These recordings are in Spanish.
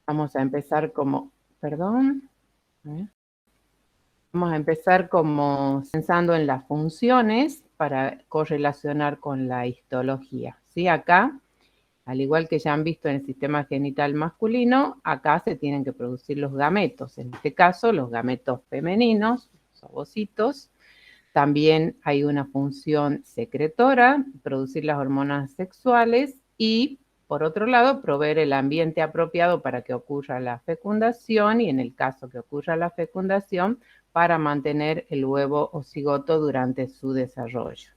Vamos a empezar como, perdón, vamos a empezar como pensando en las funciones para correlacionar con la histología. ¿Sí? Acá, al igual que ya han visto en el sistema genital masculino, acá se tienen que producir los gametos. En este caso, los gametos femeninos, los ovocitos. También hay una función secretora, producir las hormonas sexuales y, por otro lado, proveer el ambiente apropiado para que ocurra la fecundación y, en el caso que ocurra la fecundación, para mantener el huevo o cigoto durante su desarrollo.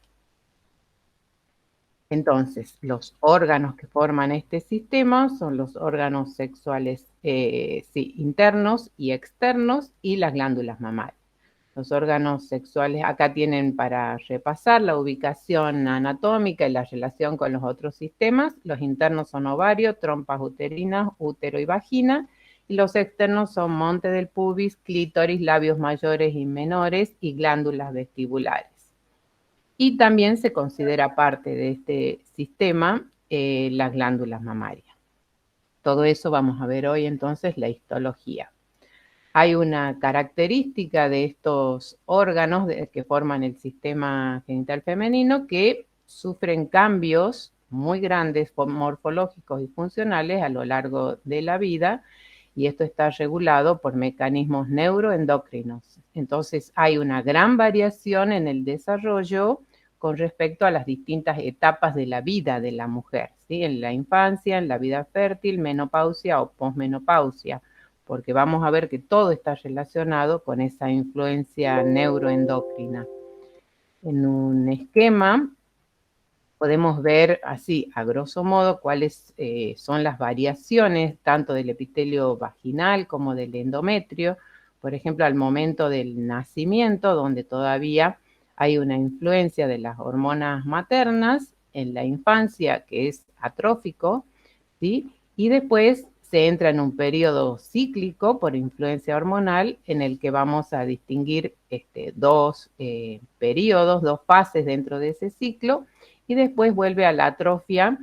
Entonces, los órganos que forman este sistema son los órganos sexuales internos y externos y las glándulas mamarias. Los órganos sexuales acá tienen para repasar la ubicación anatómica y la relación con los otros sistemas. Los internos son ovario, trompas uterinas, útero y vagina. Y los externos son monte del pubis, clítoris, labios mayores y menores y glándulas vestibulares. Y también se considera parte de este sistema las glándulas mamarias. Todo eso vamos a ver hoy entonces la histología. Hay una característica de estos órganos que forman el sistema genital femenino que sufren cambios muy grandes morfológicos y funcionales a lo largo de la vida, y esto está regulado por mecanismos neuroendocrinos. Entonces hay una gran variación en el desarrollo con respecto a las distintas etapas de la vida de la mujer, ¿sí? En la infancia, en la vida fértil, menopausia o posmenopausia, porque vamos a ver que todo está relacionado con esa influencia neuroendocrina. En un esquema podemos ver así, a grosso modo, cuáles son las variaciones tanto del epitelio vaginal como del endometrio, por ejemplo, al momento del nacimiento, donde todavía hay una influencia de las hormonas maternas, en la infancia, que es atrófico, ¿sí? Y después se entra en un periodo cíclico por influencia hormonal en el que vamos a distinguir dos periodos, dos fases dentro de ese ciclo, y después vuelve a la atrofia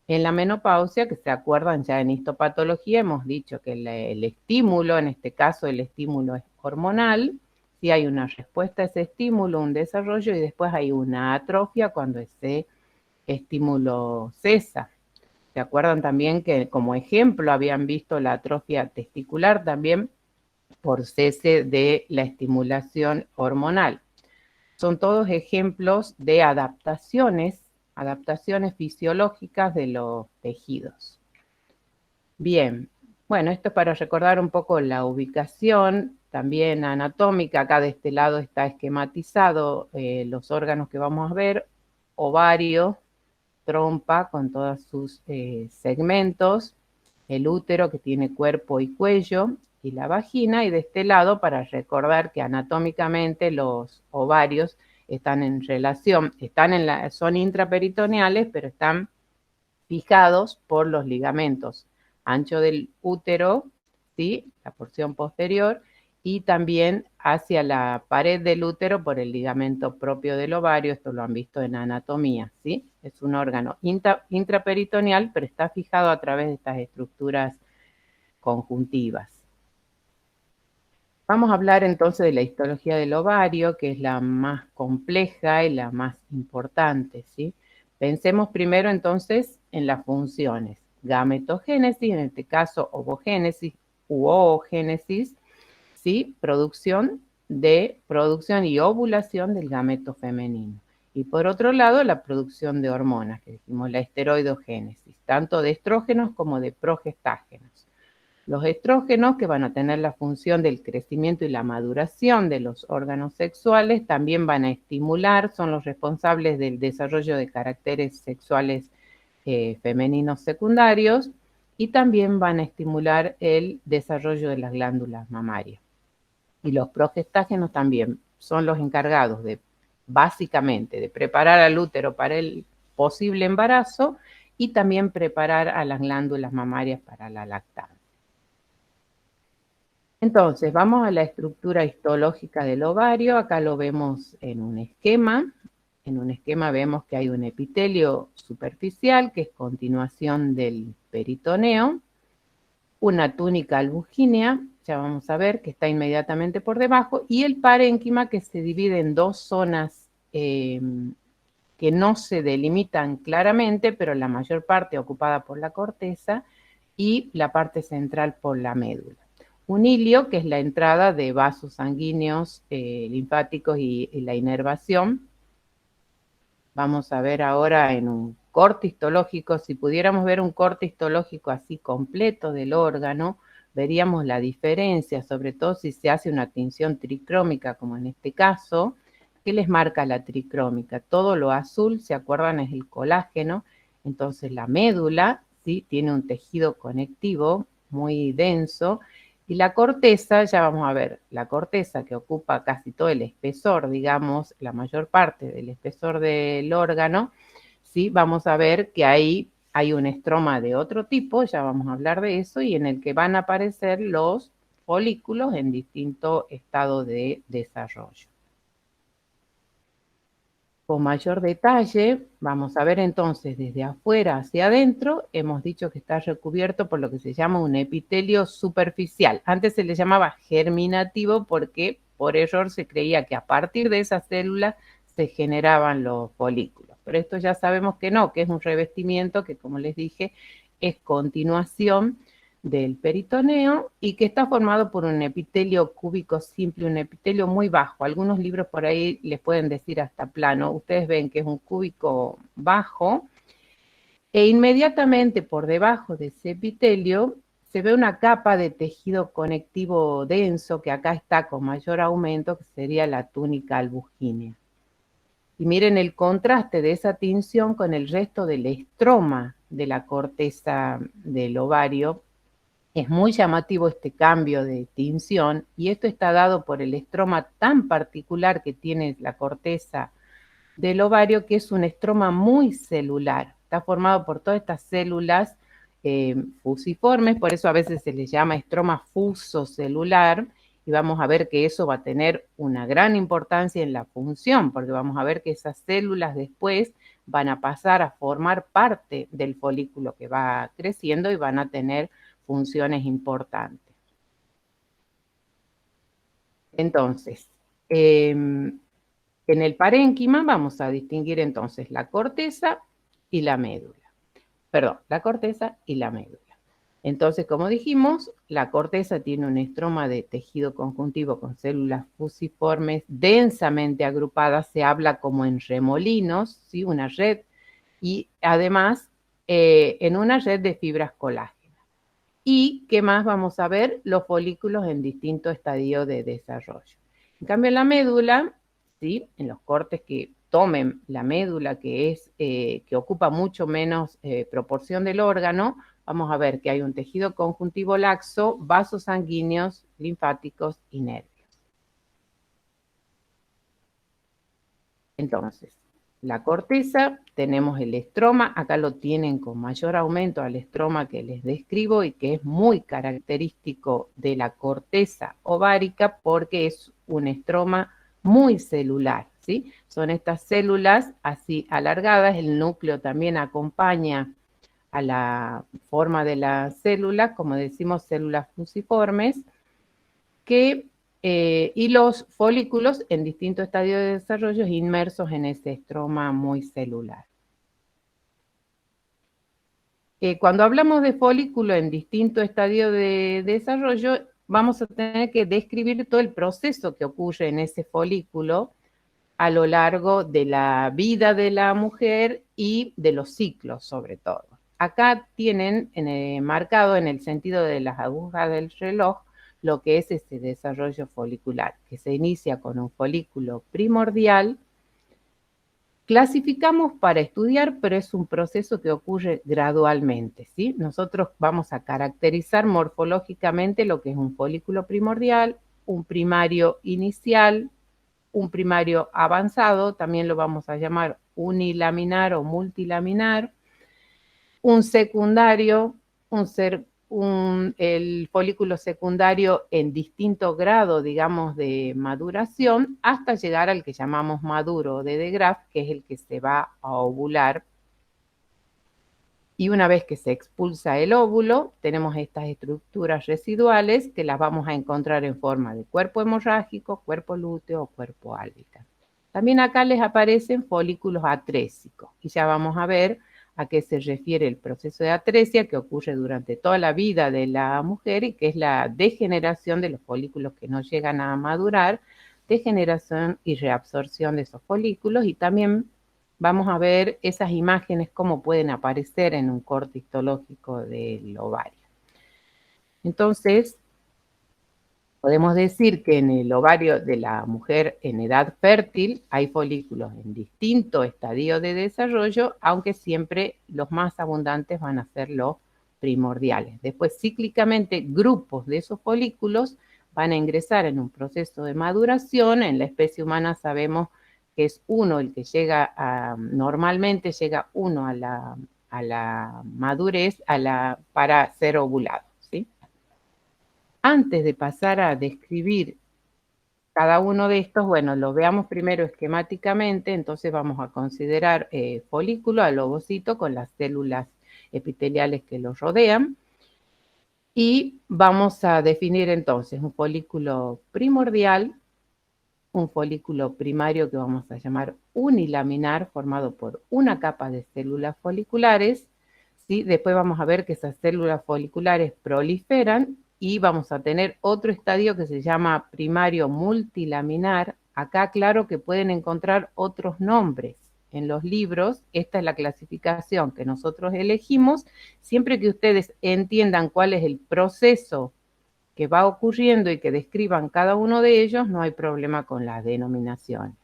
en la menopausia, que se acuerdan ya en histopatología, hemos dicho que el estímulo, en este caso el estímulo es hormonal, si hay una respuesta a ese estímulo, un desarrollo, y después hay una atrofia cuando ese estímulo cesa. ¿Se acuerdan también que como ejemplo habían visto la atrofia testicular también por cese de la estimulación hormonal? Son todos ejemplos de adaptaciones fisiológicas de los tejidos. Bien, bueno, esto es para recordar un poco la ubicación también anatómica. Acá de este lado está esquematizado los órganos que vamos a ver: ovario, trompa con todos sus segmentos, el útero que tiene cuerpo y cuello, y la vagina. Y de este lado, para recordar que anatómicamente los ovarios están en relación, son intraperitoneales, pero están fijados por los ligamentos ancho del útero, ¿sí? La porción posterior, y también hacia la pared del útero por el ligamento propio del ovario. Esto lo han visto en anatomía, ¿sí? Es un órgano intraperitoneal, pero está fijado a través de estas estructuras conjuntivas. Vamos a hablar entonces de la histología del ovario, que es la más compleja y la más importante, ¿sí? Pensemos primero entonces en las funciones. Gametogénesis, en este caso ovogénesis u oogénesis, ¿sí? Producción y ovulación del gameto femenino. Y por otro lado, la producción de hormonas, que dijimos la esteroidogénesis, tanto de estrógenos como de progestágenos. Los estrógenos, que van a tener la función del crecimiento y la maduración de los órganos sexuales, también van a estimular, son los responsables del desarrollo de caracteres sexuales femeninos secundarios, y también van a estimular el desarrollo de las glándulas mamarias. Y los progestágenos también son los encargados básicamente, de preparar al útero para el posible embarazo y también preparar a las glándulas mamarias para la lactancia. Entonces, vamos a la estructura histológica del ovario. Acá lo vemos en un esquema. En un esquema vemos que hay un epitelio superficial, que es continuación del peritoneo, una túnica albugínea, ya vamos a ver que está inmediatamente por debajo, y el parénquima que se divide en dos zonas que no se delimitan claramente, pero la mayor parte ocupada por la corteza y la parte central por la médula. Un hilio, que es la entrada de vasos sanguíneos, linfáticos y la inervación. Vamos a ver ahora en un corte histológico, si pudiéramos ver un corte histológico así completo del órgano, veríamos la diferencia, sobre todo si se hace una tinción tricrómica, como en este caso. ¿Qué les marca la tricrómica? Todo lo azul, ¿se acuerdan? Es el colágeno. Entonces la médula, ¿sí?, tiene un tejido conectivo muy denso, y la corteza, ya vamos a ver, la corteza que ocupa casi todo el espesor, digamos, la mayor parte del espesor del órgano, ¿sí? Vamos a ver que ahí hay un estroma de otro tipo, ya vamos a hablar de eso, y en el que van a aparecer los folículos en distinto estado de desarrollo. Con mayor detalle, vamos a ver entonces desde afuera hacia adentro. Hemos dicho que está recubierto por lo que se llama un epitelio superficial. Antes se le llamaba germinativo porque por error se creía que a partir de esas células se generaban los folículos. Pero esto ya sabemos que no, que es un revestimiento que, como les dije, es continuación del peritoneo y que está formado por un epitelio cúbico simple, un epitelio muy bajo. Algunos libros por ahí les pueden decir hasta plano. Ustedes ven que es un cúbico bajo, e inmediatamente por debajo de ese epitelio se ve una capa de tejido conectivo denso que acá está con mayor aumento, que sería la túnica albugínea. Y miren el contraste de esa tinción con el resto del estroma de la corteza del ovario. Es muy llamativo este cambio de tinción, y esto está dado por el estroma tan particular que tiene la corteza del ovario, que es un estroma muy celular. Está formado por todas estas células fusiformes, por eso a veces se les llama estroma fusocelular, y vamos a ver que eso va a tener una gran importancia en la función, porque vamos a ver que esas células después van a pasar a formar parte del folículo que va creciendo y van a tener funciones importantes. Entonces, en el parénquima vamos a distinguir entonces la corteza y la médula. Perdón, la corteza y la médula. Entonces, como dijimos, la corteza tiene un estroma de tejido conjuntivo con células fusiformes densamente agrupadas, se habla como en remolinos, ¿sí?, una red, y además en una red de fibras colágenas. ¿Y qué más vamos a ver? Los folículos en distinto estadio de desarrollo. En cambio, la médula, ¿sí?, en los cortes que tomen la médula, que ocupa mucho menos proporción del órgano, vamos a ver que hay un tejido conjuntivo laxo, vasos sanguíneos, linfáticos y nervios. Entonces, la corteza, tenemos el estroma, acá lo tienen con mayor aumento al estroma que les describo y que es muy característico de la corteza ovárica porque es un estroma muy celular, ¿sí? Son estas células así alargadas, el núcleo también acompaña a la forma de la célula, como decimos, células fusiformes, y los folículos en distintos estadios de desarrollo inmersos en ese estroma muy celular. Cuando hablamos de folículo en distintos estadios de desarrollo, vamos a tener que describir todo el proceso que ocurre en ese folículo a lo largo de la vida de la mujer y de los ciclos, sobre todo. Acá tienen marcado en el sentido de las agujas del reloj lo que es ese desarrollo folicular, que se inicia con un folículo primordial. Clasificamos para estudiar, pero es un proceso que ocurre gradualmente, ¿sí? Nosotros vamos a caracterizar morfológicamente lo que es un folículo primordial, un primario inicial, un primario avanzado, también lo vamos a llamar unilaminar o multilaminar, un secundario, el folículo secundario en distinto grado, digamos, de maduración, hasta llegar al que llamamos maduro de De Graaf, que es el que se va a ovular Y una vez que se expulsa el óvulo, tenemos estas estructuras residuales que las vamos a encontrar en forma de cuerpo hemorrágico, cuerpo lúteo o cuerpo álbica. También acá les aparecen folículos atrésicos y ya vamos a ver a qué se refiere el proceso de atresia que ocurre durante toda la vida de la mujer y que es la degeneración de los folículos que no llegan a madurar, degeneración y reabsorción de esos folículos, y también vamos a ver esas imágenes cómo pueden aparecer en un corte histológico del ovario. Entonces, podemos decir que en el ovario de la mujer en edad fértil hay folículos en distinto estadio de desarrollo, aunque siempre los más abundantes van a ser los primordiales. Después, cíclicamente, grupos de esos folículos van a ingresar en un proceso de maduración. En la especie humana sabemos que es uno el que llega normalmente llega uno a la madurez para ser ovulado. Antes de pasar a describir cada uno de estos, bueno, lo veamos primero esquemáticamente. Entonces vamos a considerar folículo al ovocito con las células epiteliales que lo rodean. Y vamos a definir entonces un folículo primordial, un folículo primario que vamos a llamar unilaminar, formado por una capa de células foliculares. ¿Sí? Después vamos a ver que esas células foliculares proliferan y vamos a tener otro estadio que se llama primario multilaminar. Acá claro que pueden encontrar otros nombres en los libros. Esta es la clasificación que nosotros elegimos. Siempre que ustedes entiendan cuál es el proceso que va ocurriendo y que describan cada uno de ellos, no hay problema con las denominaciones.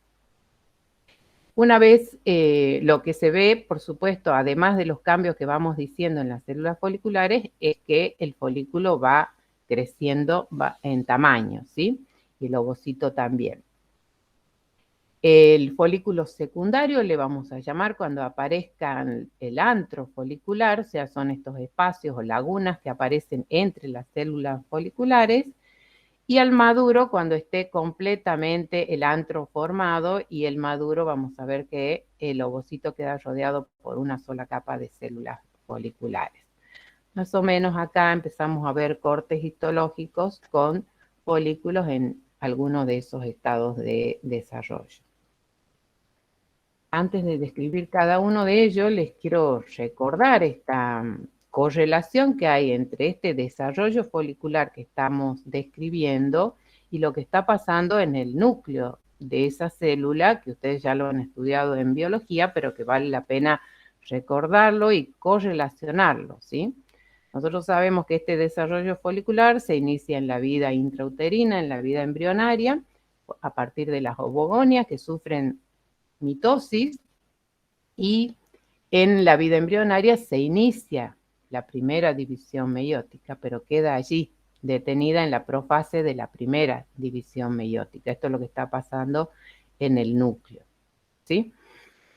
Una vez lo que se ve, por supuesto, además de los cambios que vamos diciendo en las células foliculares, es que el folículo va creciendo en tamaño, ¿sí? Y el ovocito también. El folículo secundario le vamos a llamar cuando aparezca el antro folicular, o sea, son estos espacios o lagunas que aparecen entre las células foliculares. Y al maduro cuando esté completamente el antro formado, y el maduro vamos a ver que el ovocito queda rodeado por una sola capa de células foliculares. Más o menos acá empezamos a ver cortes histológicos con folículos en alguno de esos estados de desarrollo. Antes de describir cada uno de ellos, les quiero recordar esta correlación que hay entre este desarrollo folicular que estamos describiendo y lo que está pasando en el núcleo de esa célula, que ustedes ya lo han estudiado en biología, pero que vale la pena recordarlo y correlacionarlo, ¿sí? Nosotros sabemos que este desarrollo folicular se inicia en la vida intrauterina, en la vida embrionaria, a partir de las ovogonias que sufren mitosis, y en la vida embrionaria se inicia la primera división meiótica, pero queda allí, detenida en la profase de la primera división meiótica. Esto es lo que está pasando en el núcleo, ¿sí?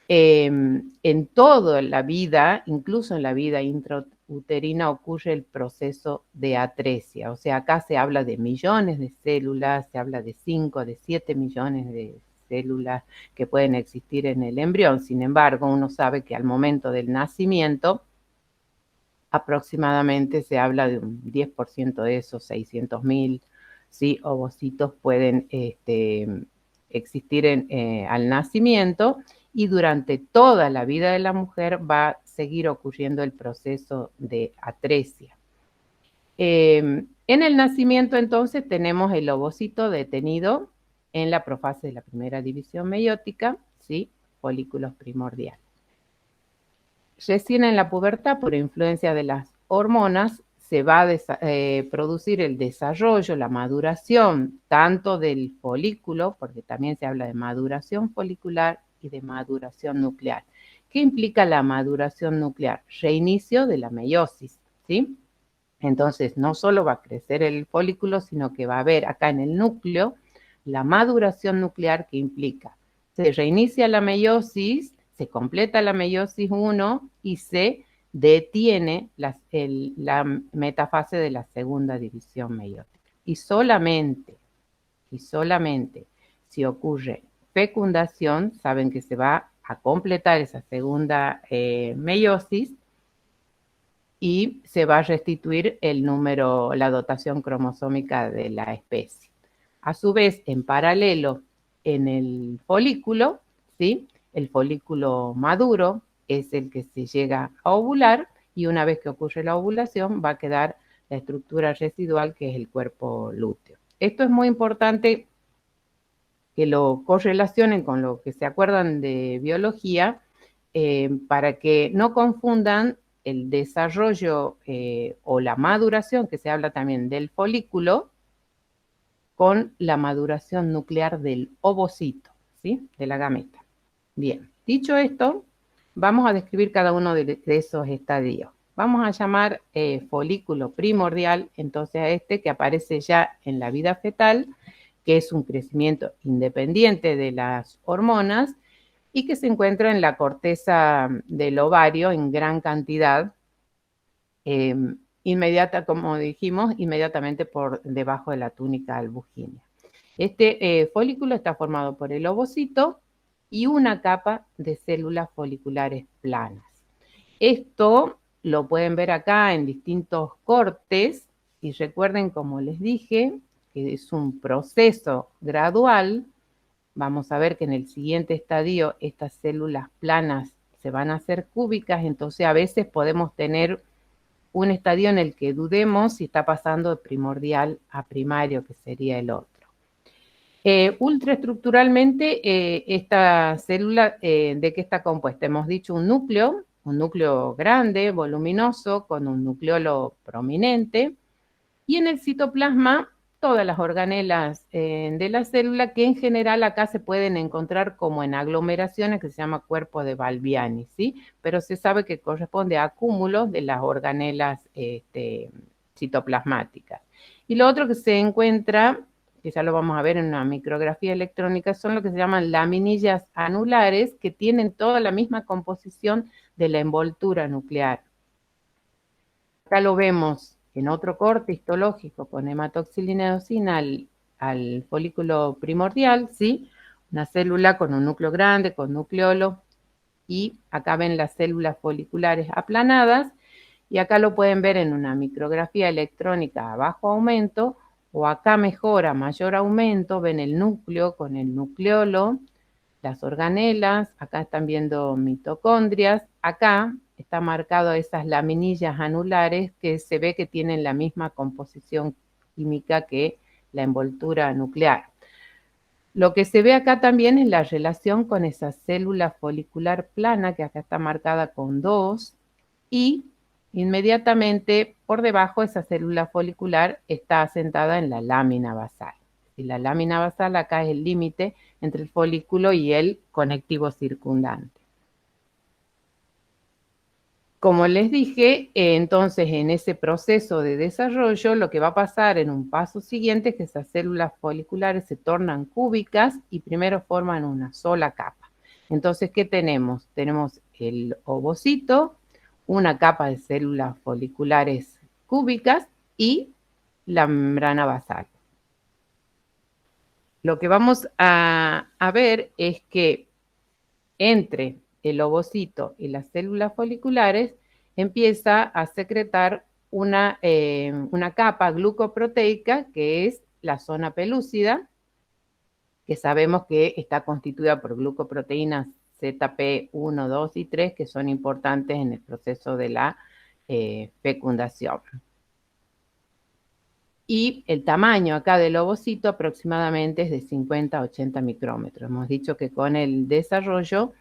En toda la vida, incluso en la vida intrauterina, ocurre el proceso de atresia. O sea, acá se habla de millones de células, se habla de 5, de 7 millones de células que pueden existir en el embrión. Sin embargo, uno sabe que al momento del nacimiento, aproximadamente se habla de un 10% de esos 600.000, ¿sí?, ovocitos pueden existir al nacimiento, y durante toda la vida de la mujer va a seguir ocurriendo el proceso de atresia. En el nacimiento entonces tenemos el ovocito detenido en la profase de la primera división meiótica, ¿sí?, folículos primordiales. Recién en la pubertad, por influencia de las hormonas, se va a producir el desarrollo, la maduración, tanto del folículo, porque también se habla de maduración folicular y de maduración nuclear. ¿Qué implica la maduración nuclear? Reinicio de la meiosis, ¿sí? Entonces, no solo va a crecer el folículo, sino que va a haber acá en el núcleo la maduración nuclear, que implica se reinicia la meiosis, se completa la meiosis 1 y se detiene la metafase de la segunda división meiótica. Y solamente si ocurre fecundación, saben que se va a completar esa segunda meiosis, y se va a restituir el número, la dotación cromosómica de la especie. A su vez, en paralelo, en el folículo, ¿sí? El folículo maduro es el que se llega a ovular y una vez que ocurre la ovulación va a quedar la estructura residual que es el cuerpo lúteo. Esto es muy importante que lo correlacionen con lo que se acuerdan de biología para que no confundan el desarrollo o la maduración, que se habla también del folículo, con la maduración nuclear del ovocito, ¿sí? De la gameta. Bien, dicho esto, vamos a describir cada uno de esos estadios. Vamos a llamar folículo primordial, entonces a este que aparece ya en la vida fetal, que es un crecimiento independiente de las hormonas y que se encuentra en la corteza del ovario en gran cantidad, inmediata, como dijimos, inmediatamente por debajo de la túnica albuginea. Este folículo está formado por el ovocito y una capa de células foliculares planas. Esto lo pueden ver acá en distintos cortes y recuerden, como les dije, que es un proceso gradual. Vamos a ver que en el siguiente estadio estas células planas se van a hacer cúbicas, entonces a veces podemos tener un estadio en el que dudemos si está pasando de primordial a primario, que sería el otro. Ultraestructuralmente, esta célula, ¿de qué está compuesta? Hemos dicho un núcleo grande, voluminoso, con un nucleolo prominente, y en el citoplasma todas las organelas de la célula, que en general acá se pueden encontrar como en aglomeraciones que se llama cuerpo de Balbiani, ¿sí? Pero se sabe que corresponde a acúmulos de las organelas citoplasmáticas. Y lo otro que se encuentra, que ya lo vamos a ver en una micrografía electrónica, son lo que se llaman laminillas anulares, que tienen toda la misma composición de la envoltura nuclear. Acá lo vemos en otro corte histológico con hematoxilina eosina al folículo primordial, ¿sí? Una célula con un núcleo grande, con nucleolo, y acá ven las células foliculares aplanadas, y acá lo pueden ver en una micrografía electrónica a bajo aumento, o acá mejor a mayor aumento, ven el núcleo con el nucleolo, las organelas, acá están viendo mitocondrias, acá está marcado esas laminillas anulares que se ve que tienen la misma composición química que la envoltura nuclear. Lo que se ve acá también es la relación con esa célula folicular plana, que acá está marcada con 2, y inmediatamente por debajo esa célula folicular está asentada en la lámina basal. Y la lámina basal acá es el límite entre el folículo y el conectivo circundante. Como les dije, entonces en ese proceso de desarrollo lo que va a pasar en un paso siguiente es que esas células foliculares se tornan cúbicas y primero forman una sola capa. Entonces, ¿qué tenemos? Tenemos el ovocito, una capa de células foliculares cúbicas y la membrana basal. Lo que vamos a ver es que entre el ovocito y las células foliculares empieza a secretar una capa glucoproteica que es la zona pelúcida, que sabemos que está constituida por glucoproteínas ZP1, 2 y 3, que son importantes en el proceso de la fecundación. Y el tamaño acá del ovocito aproximadamente es de 50 a 80 micrómetros. Hemos dicho que con el desarrollo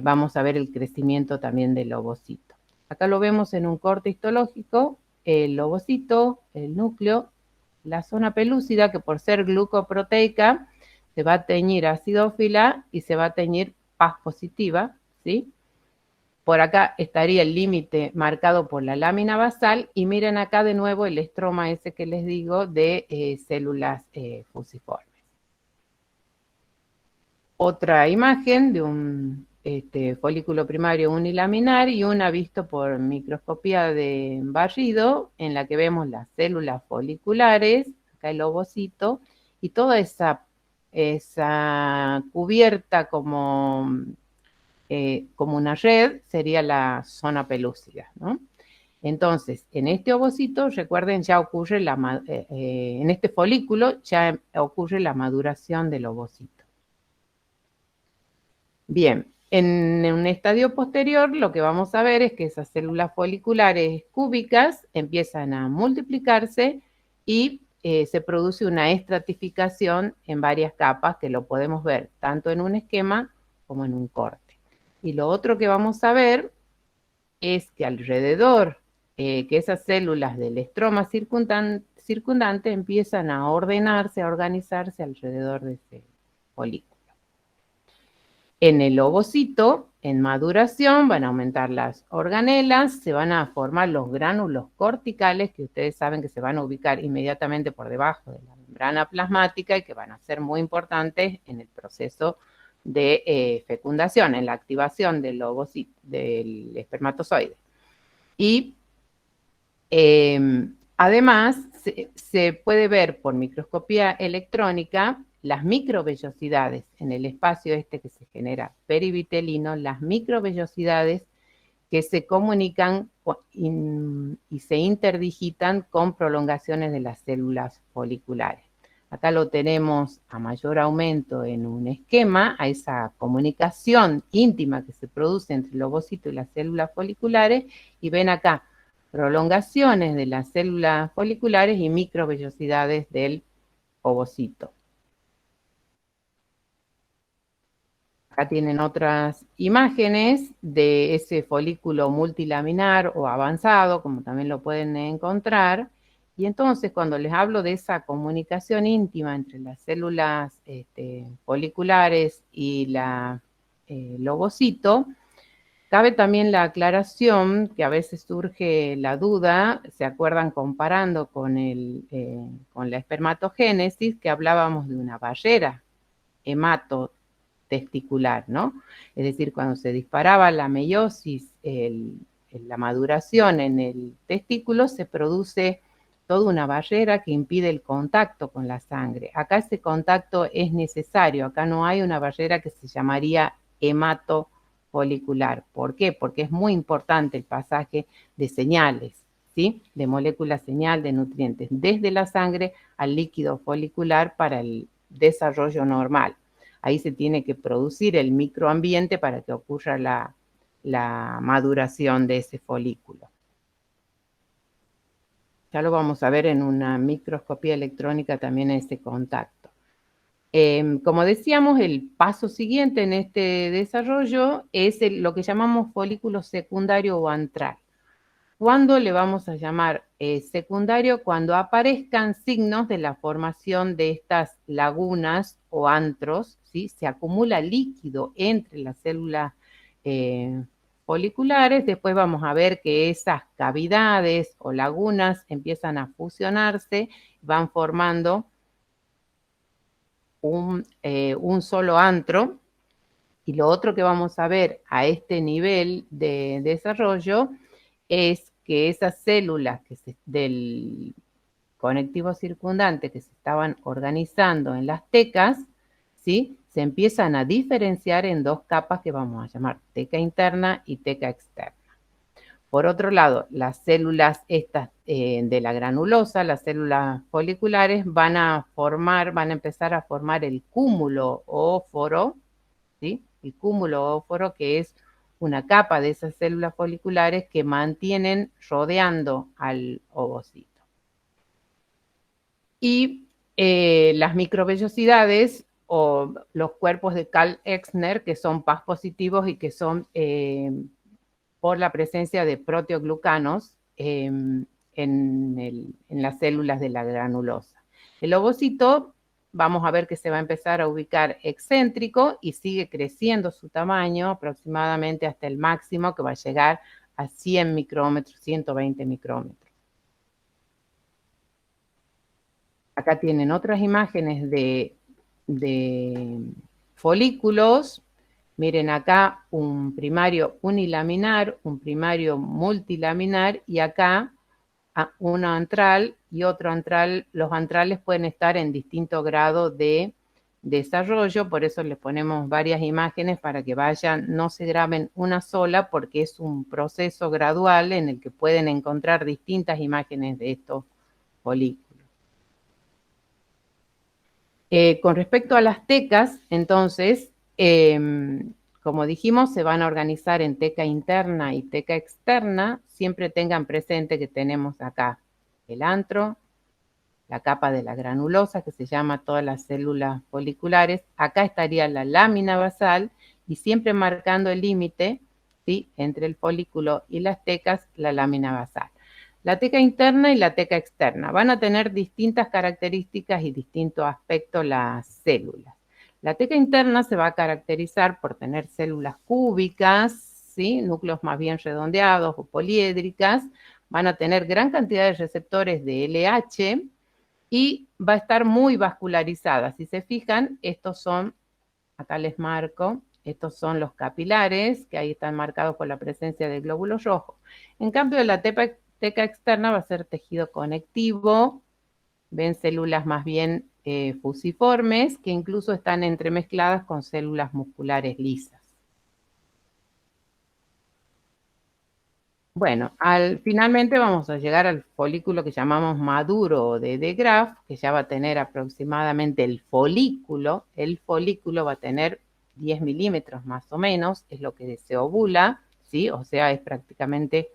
vamos a ver el crecimiento también del ovocito. Acá lo vemos en un corte histológico, el ovocito, el núcleo, la zona pelúcida, que por ser glucoproteica se va a teñir acidófila y se va a teñir paz positiva, ¿sí? Por acá estaría el límite marcado por la lámina basal y miren acá de nuevo el estroma ese que les digo de células fusiformes. Otra imagen de un folículo primario unilaminar y una visto por microscopía de barrido en la que vemos las células foliculares, acá el ovocito, y toda esa cubierta como una red sería la zona pelúcida, ¿no? Entonces, en este ovocito, recuerden, ya ocurre en este folículo ya ocurre la maduración del ovocito. Bien, en un estadio posterior lo que vamos a ver es que esas células foliculares cúbicas empiezan a multiplicarse y se produce una estratificación en varias capas que lo podemos ver tanto en un esquema como en un corte. Y lo otro que vamos a ver es que alrededor, que esas células del estroma circundante empiezan a ordenarse, a organizarse alrededor de ese folículo. En el ovocito, en maduración, van a aumentar las organelas, se van a formar los gránulos corticales, que ustedes saben que se van a ubicar inmediatamente por debajo de la membrana plasmática y que van a ser muy importantes en el proceso de fecundación, en la activación del ovocito, del espermatozoide. Y además, se puede ver por microscopía electrónica las microvellosidades en el espacio este que se genera perivitelino, las microvellosidades que se comunican y se interdigitan con prolongaciones de las células foliculares. Acá lo tenemos a mayor aumento en un esquema, a esa comunicación íntima que se produce entre el ovocito y las células foliculares, y ven acá prolongaciones de las células foliculares y microvellosidades del ovocito. Acá tienen otras imágenes de ese folículo multilaminar o avanzado, como también lo pueden encontrar. Y entonces, cuando les hablo de esa comunicación íntima entre las células foliculares y el ovocito, cabe también la aclaración, que a veces surge la duda, ¿se acuerdan comparando con la espermatogénesis, que hablábamos de una barrera hematotesticular, ¿no? Es decir, cuando se disparaba la meiosis, la maduración en el testículo, se produce toda una barrera que impide el contacto con la sangre. Acá ese contacto es necesario, acá no hay una barrera que se llamaría hematofolicular. ¿Por qué? Porque es muy importante el pasaje de señales, ¿sí? De moléculas señal, de nutrientes, desde la sangre al líquido folicular para el desarrollo normal. Ahí se tiene que producir el microambiente para que ocurra la maduración de ese folículo. Ya lo vamos a ver en una microscopía electrónica también ese contacto. Como decíamos, el paso siguiente en este desarrollo es lo que llamamos folículo secundario o antral. ¿Cuándo le vamos a llamar secundario? Cuando aparezcan signos de la formación de estas lagunas o antros, ¿sí? Se acumula líquido entre las células foliculares, después vamos a ver que esas cavidades o lagunas empiezan a fusionarse, van formando un solo antro. Y lo otro que vamos a ver a este nivel de desarrollo es que esas células del conectivo circundante que se estaban organizando en las tecas, ¿sí? Se empiezan a diferenciar en dos capas que vamos a llamar teca interna y teca externa. Por otro lado, las células estas de la granulosa, las células foliculares, van a empezar a formar el cúmulo óforo, ¿sí? El cúmulo óforo, que es una capa de esas células foliculares que mantienen rodeando al ovocito. Y las microvellosidades o los cuerpos de Karl-Exner, que son Paz positivos y que son por la presencia de proteoglucanos en las células de la granulosa. El ovocito, vamos a ver que se va a empezar a ubicar excéntrico y sigue creciendo su tamaño aproximadamente hasta el máximo, que va a llegar a 100 micrómetros, 120 micrómetros. Acá tienen otras imágenes de folículos. Miren acá un primario unilaminar, un primario multilaminar y acá uno antral y otro antral. Los antrales pueden estar en distinto grado de desarrollo, por eso les ponemos varias imágenes para que vayan, no se graben una sola, porque es un proceso gradual en el que pueden encontrar distintas imágenes de estos folículos. Con respecto a las tecas, entonces, como dijimos, se van a organizar en teca interna y teca externa. Siempre tengan presente que tenemos acá el antro, la capa de la granulosa, que se llama todas las células foliculares. Acá estaría la lámina basal y siempre marcando el límite, ¿sí?, entre el folículo y las tecas, la lámina basal. La teca interna y la teca externa van a tener distintas características y distintos aspectos las células. La teca interna se va a caracterizar por tener células cúbicas, ¿sí?, núcleos más bien redondeados o poliédricas. Van a tener gran cantidad de receptores de LH y va a estar muy vascularizada. Si se fijan, estos son, acá les marco, estos son los capilares, que ahí están marcados por la presencia de glóbulos rojos. En cambio, la teca externa va a ser tejido conectivo, ven células más bien fusiformes, que incluso están entremezcladas con células musculares lisas. Bueno, finalmente vamos a llegar al folículo que llamamos maduro de De Graaf, que ya va a tener aproximadamente el folículo va a tener 10 milímetros más o menos, es lo que se ovula, ¿sí? O sea, es prácticamente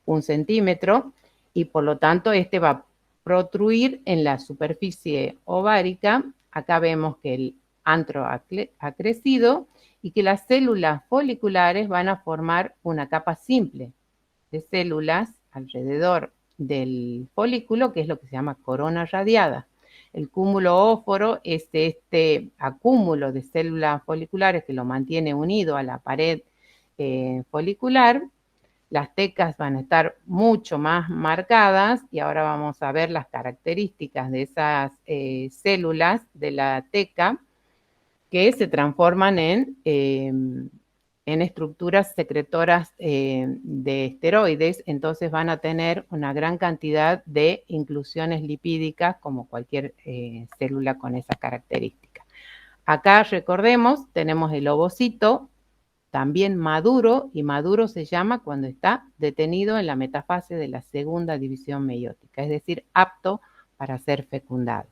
1 centímetro, y por lo tanto este va a protruir en la superficie ovárica. Acá vemos que el antro ha crecido y que las células foliculares van a formar una capa simple de células alrededor del folículo, que es lo que se llama corona radiada. El cúmulo óforo es este acúmulo de células foliculares que lo mantiene unido a la pared folicular. Las tecas van a estar mucho más marcadas y ahora vamos a ver las características de esas células de la teca que se transforman en estructuras secretoras de esteroides. Entonces van a tener una gran cantidad de inclusiones lipídicas como cualquier célula con esa característica. Acá recordemos, tenemos el ovocito también maduro, y maduro se llama cuando está detenido en la metafase de la segunda división meiótica, es decir, apto para ser fecundado.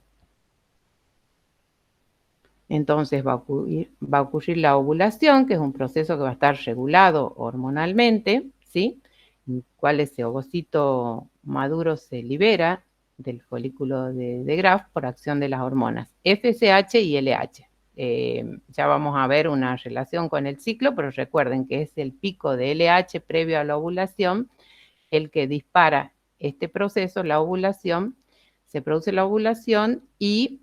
Entonces va a ocurrir la ovulación, que es un proceso que va a estar regulado hormonalmente, ¿sí?, en el cual ese ovocito maduro se libera del folículo de Graaf por acción de las hormonas FSH y LH. Ya vamos a ver una relación con el ciclo, pero recuerden que es el pico de LH previo a la ovulación el que dispara este proceso, la ovulación. Se produce la ovulación y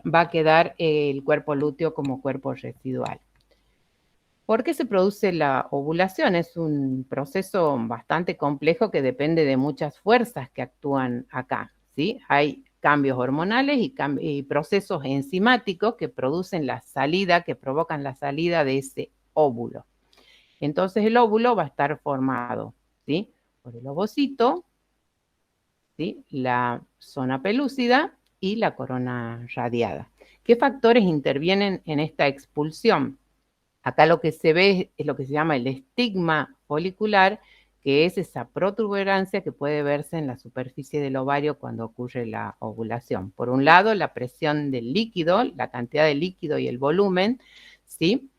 va a quedar el cuerpo lúteo como cuerpo residual. ¿Por qué se produce la ovulación? Es un proceso bastante complejo que depende de muchas fuerzas que actúan acá, ¿sí? Hay cambios hormonales y procesos enzimáticos que producen la salida, que provocan la salida de ese óvulo. Entonces el óvulo va a estar formado, ¿sí?, por el ovocito, ¿sí?, la zona pelúcida y la corona radiada. ¿Qué factores intervienen en esta expulsión? Acá lo que se ve es lo que se llama el estigma folicular, que es esa protuberancia que puede verse en la superficie del ovario cuando ocurre la ovulación. Por un lado, la presión del líquido, la cantidad de líquido y el volumen, ¿sí?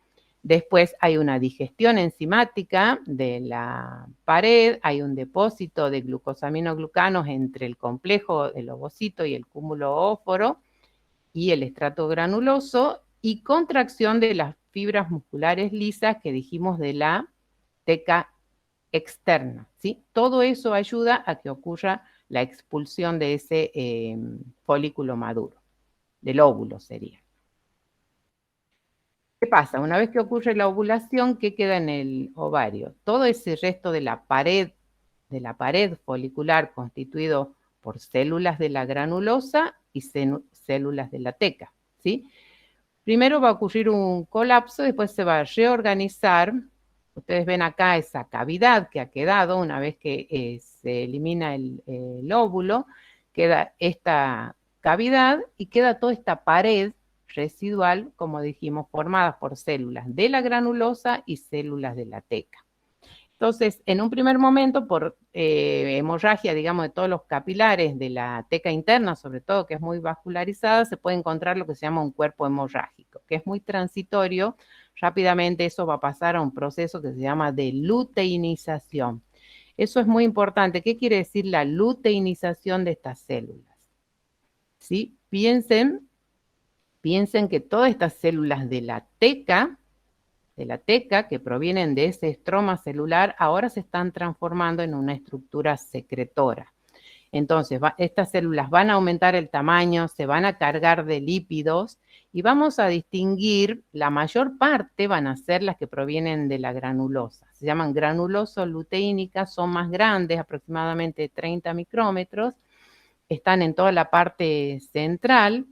Después hay una digestión enzimática de la pared, hay un depósito de glucosaminoglucanos entre el complejo del ovocito y el cúmulo óforo y el estrato granuloso, y contracción de las fibras musculares lisas que dijimos de la teca externa, ¿sí? Todo eso ayuda a que ocurra la expulsión de ese folículo maduro, del óvulo sería. ¿Qué pasa? Una vez que ocurre la ovulación, ¿qué queda en el ovario? Todo ese resto de la pared folicular constituido por células de la granulosa y células de la teca, ¿sí? Primero va a ocurrir un colapso, después se va a reorganizar. Ustedes ven acá esa cavidad que ha quedado una vez que se elimina el óvulo, queda esta cavidad y queda toda esta pared residual, como dijimos, formadas por células de la granulosa y células de la teca. Entonces, en un primer momento, por hemorragia, digamos, de todos los capilares de la teca interna, sobre todo, que es muy vascularizada, se puede encontrar lo que se llama un cuerpo hemorrágico, que es muy transitorio. Rápidamente eso va a pasar a un proceso que se llama de luteinización. Eso es muy importante. ¿Qué quiere decir la luteinización de estas células? ¿Sí? Piensen que todas estas células de la teca que provienen de ese estroma celular, ahora se están transformando en una estructura secretora. Entonces, estas células van a aumentar el tamaño, se van a cargar de lípidos y vamos a distinguir, la mayor parte van a ser las que provienen de la granulosa. Se llaman granuloso-luteínicas, son más grandes, aproximadamente 30 micrómetros, están en toda la parte central.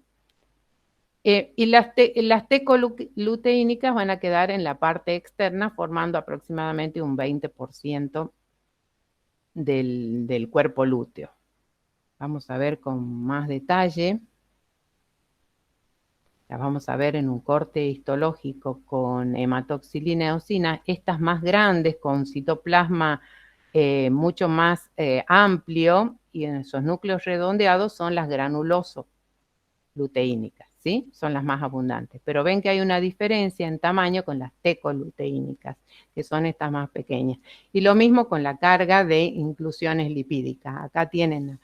Y las tecoluteínicas van a quedar en la parte externa, formando aproximadamente un 20% del cuerpo lúteo. Vamos a ver con más detalle. Las vamos a ver en un corte histológico con hematoxilina eosina. Estas más grandes, con citoplasma mucho más amplio, y en esos núcleos redondeados son las granuloso-luteínicas. ¿Sí? Son las más abundantes. Pero ven que hay una diferencia en tamaño con las tecoluteínicas, que son estas más pequeñas. Y lo mismo con la carga de inclusiones lipídicas. Acá tienen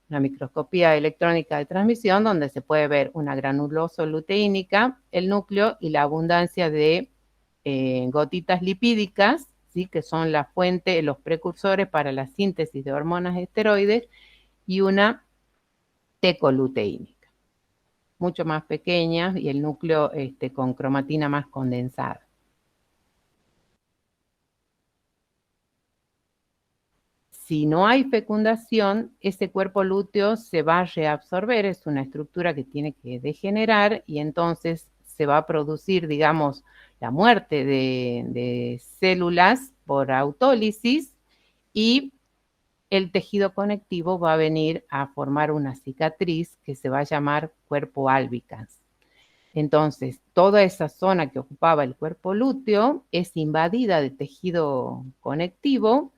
una microscopía electrónica de transmisión donde se puede ver una granuloso-luteínica, el núcleo y la abundancia de gotitas lipídicas, ¿sí? Que son la fuente, los precursores para la síntesis de hormonas esteroides, y una tecoluteínica, mucho más pequeñas, y el núcleo con cromatina más condensada. Si no hay fecundación, ese cuerpo lúteo se va a reabsorber, es una estructura que tiene que degenerar y entonces se va a producir, digamos, la muerte de células por autólisis y el tejido conectivo va a venir a formar una cicatriz que se va a llamar cuerpo albicans. Entonces, toda esa zona que ocupaba el cuerpo lúteo es invadida de tejido conectivo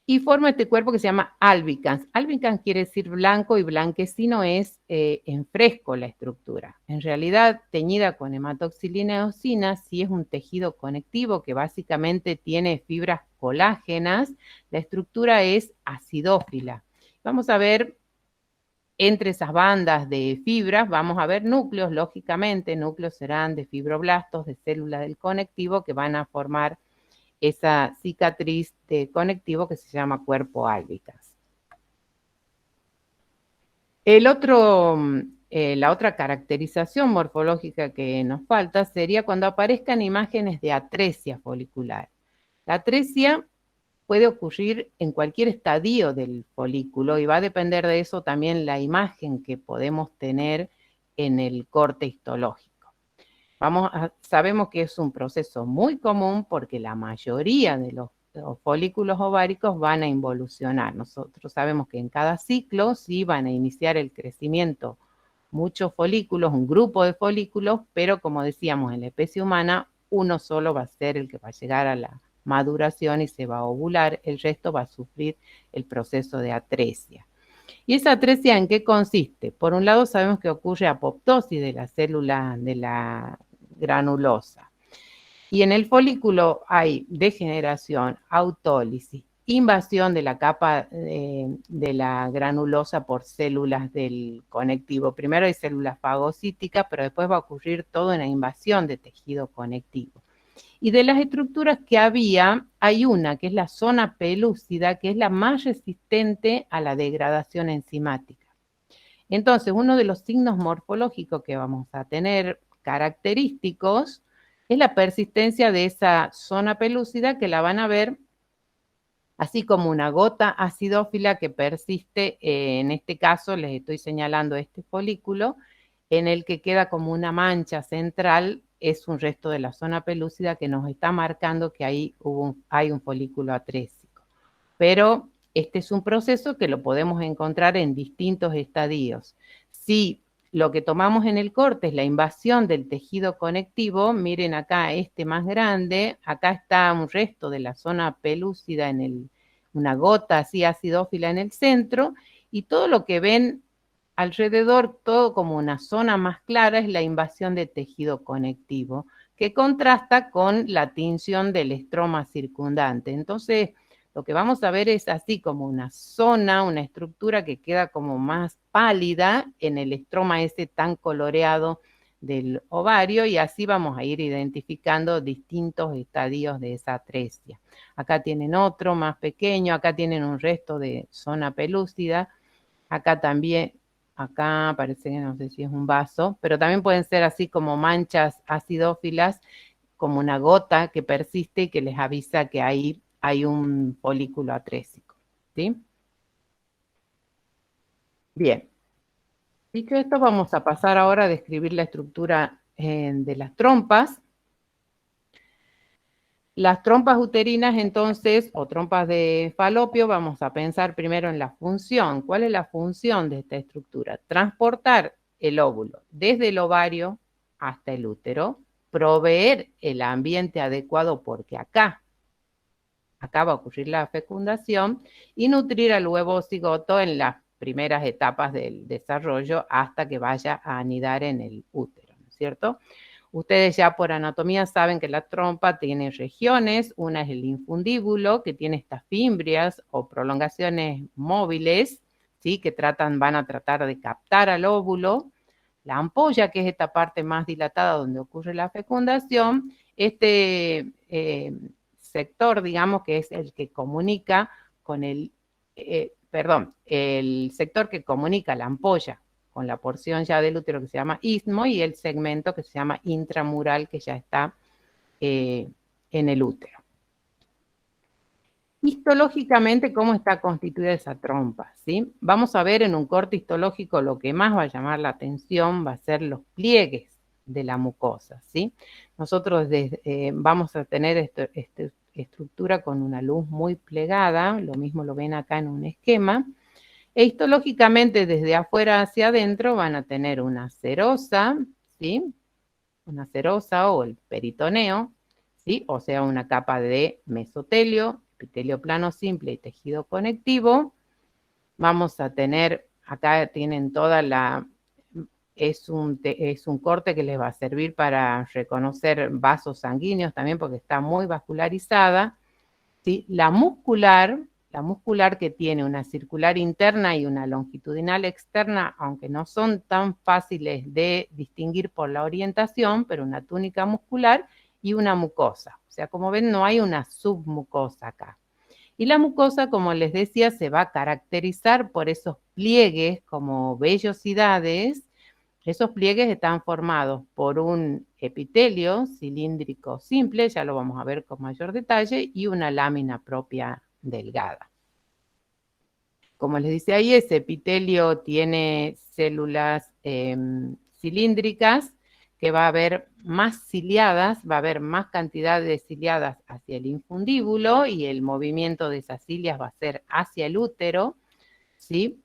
y forma este cuerpo que se llama albicans. Albicans quiere decir blanco y blanquecino es en fresco la estructura. En realidad, teñida con hematoxilina eosina, sí es un tejido conectivo que básicamente tiene fibras colágenas. La estructura es acidófila. Vamos a ver entre esas bandas de fibras, vamos a ver núcleos, lógicamente, núcleos serán de fibroblastos, de células del conectivo que van a formar esa cicatriz de conectivo que se llama cuerpo albicans. La otra caracterización morfológica que nos falta sería cuando aparezcan imágenes de atresia folicular. La atresia puede ocurrir en cualquier estadio del folículo y va a depender de eso también la imagen que podemos tener en el corte histológico. Sabemos que es un proceso muy común porque la mayoría de los folículos ováricos van a involucionar. Nosotros sabemos que en cada ciclo sí van a iniciar el crecimiento muchos folículos, un grupo de folículos, pero como decíamos, en la especie humana, uno solo va a ser el que va a llegar a la maduración y se va a ovular, el resto va a sufrir el proceso de atresia. ¿Y esa atresia en qué consiste? Por un lado sabemos que ocurre apoptosis de la célula de la granulosa. Y en el folículo hay degeneración, autólisis, invasión de la capa de la granulosa por células del conectivo. Primero hay células fagocíticas, pero después va a ocurrir toda una invasión de tejido conectivo. Y de las estructuras que había, hay una que es la zona pelúcida, que es la más resistente a la degradación enzimática. Entonces, uno de los signos morfológicos que vamos a tener característicos es la persistencia de esa zona pelúcida, que la van a ver así como una gota acidófila que persiste, en este caso les estoy señalando este folículo, en el que queda como una mancha central, es un resto de la zona pelúcida que nos está marcando que ahí hay un folículo atrésico. Pero este es un proceso que lo podemos encontrar en distintos estadios. Si lo que tomamos en el corte es la invasión del tejido conectivo. Miren acá este más grande, acá está un resto de la zona pelúcida una gota así acidófila en el centro, y todo lo que ven alrededor, todo como una zona más clara, es la invasión de tejido conectivo, que contrasta con la tinción del estroma circundante. Entonces, lo que vamos a ver es así como una zona, una estructura que queda como más pálida en el estroma ese tan coloreado del ovario, y así vamos a ir identificando distintos estadios de esa atresia. Acá tienen otro más pequeño, acá tienen un resto de zona pelúcida, acá también, acá parece que no sé si es un vaso, pero también pueden ser así como manchas acidófilas, como una gota que persiste y que les avisa que hay un folículo atrésico, ¿sí? Bien, dicho esto, vamos a pasar ahora a describir la estructura de las trompas. Las trompas uterinas, entonces, o trompas de falopio, vamos a pensar primero en la función. ¿Cuál es la función de esta estructura? Transportar el óvulo desde el ovario hasta el útero, proveer el ambiente adecuado, porque acá va a ocurrir la fecundación, y nutrir al huevo cigoto en las primeras etapas del desarrollo hasta que vaya a anidar en el útero, ¿no es cierto? Ustedes ya por anatomía saben que la trompa tiene regiones. Una es el infundíbulo, que tiene estas fimbrias o prolongaciones móviles, ¿sí? Que van a tratar de captar al óvulo. La ampolla, que es esta parte más dilatada donde ocurre la fecundación. Sector, digamos, que es el que comunica con el sector que comunica la ampolla con la porción ya del útero, que se llama istmo, y el segmento que se llama intramural, que ya está en el útero. Histológicamente, ¿cómo está constituida esa trompa? ¿Sí? Vamos a ver en un corte histológico, lo que más va a llamar la atención va a ser los pliegues de la mucosa, ¿sí? Nosotros vamos a tener esta estructura con una luz muy plegada, lo mismo lo ven acá en un esquema, e histológicamente desde afuera hacia adentro van a tener una serosa, ¿sí? Una serosa o el peritoneo, ¿sí? O sea, una capa de mesotelio, epitelio plano simple y tejido conectivo. Vamos a tener, acá tienen toda la, es un corte que les va a servir para reconocer vasos sanguíneos también, porque está muy vascularizada, ¿sí? La muscular que tiene una circular interna y una longitudinal externa, aunque no son tan fáciles de distinguir por la orientación, pero una túnica muscular y una mucosa. O sea, como ven, no hay una submucosa acá. Y la mucosa, como les decía, se va a caracterizar por esos pliegues como vellosidades. Esos pliegues están formados por un epitelio cilíndrico simple, ya lo vamos a ver con mayor detalle, y una lámina propia delgada. Como les dice ahí, ese epitelio tiene células cilíndricas, que va a haber más ciliadas, va a haber más cantidad de ciliadas hacia el infundíbulo, y el movimiento de esas cilias va a ser hacia el útero, ¿sí?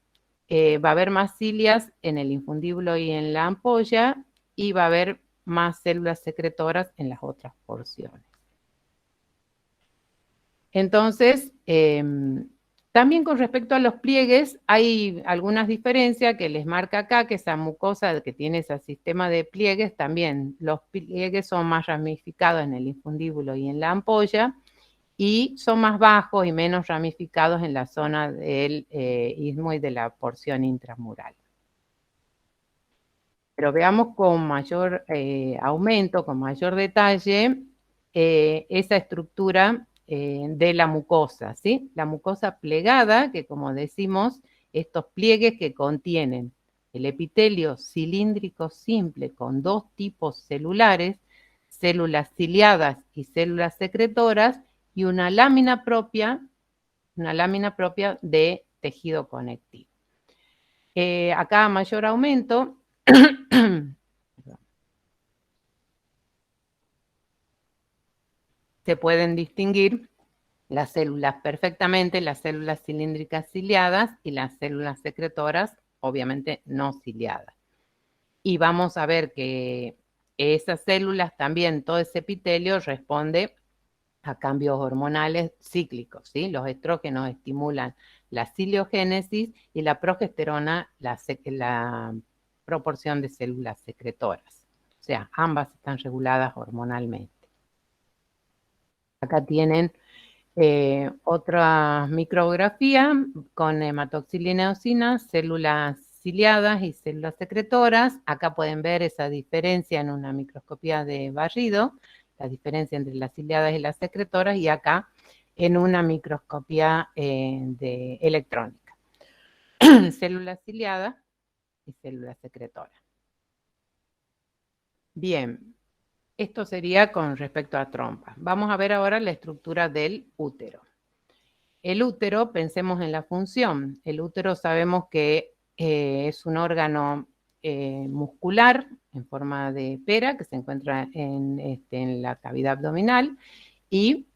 Va a haber más cilias en el infundíbulo y en la ampolla, y va a haber más células secretoras en las otras porciones. Entonces, también con respecto a los pliegues, hay algunas diferencias que les marca acá, que esa mucosa que tiene ese sistema de pliegues, también los pliegues son más ramificados en el infundíbulo y en la ampolla, y son más bajos y menos ramificados en la zona del istmo y de la porción intramural. Pero veamos con mayor aumento, con mayor detalle, esa estructura de la mucosa, ¿sí? La mucosa plegada, que como decimos, estos pliegues que contienen el epitelio cilíndrico simple con dos tipos celulares, células ciliadas y células secretoras, y una lámina propia de tejido conectivo. Acá mayor aumento, se pueden distinguir las células perfectamente, las células cilíndricas ciliadas y las células secretoras, obviamente no ciliadas. y vamos a ver que esas células también, todo ese epitelio responde a cambios hormonales cíclicos, ¿sí? Los estrógenos estimulan la ciliogénesis y la progesterona la proporción de células secretoras. O sea, ambas están reguladas hormonalmente. Acá tienen otra micrografía con hematoxilina eosina, células ciliadas y células secretoras. Acá pueden ver esa diferencia en una microscopía de barrido, la diferencia entre las ciliadas y las secretoras, y acá en una microscopía de electrónica. Células ciliadas y células secretoras. Bien, esto sería con respecto a trompas. Vamos a ver ahora la estructura del útero. El útero, pensemos en la función. El útero sabemos que es un órgano muscular en forma de pera que se encuentra en la cavidad abdominal y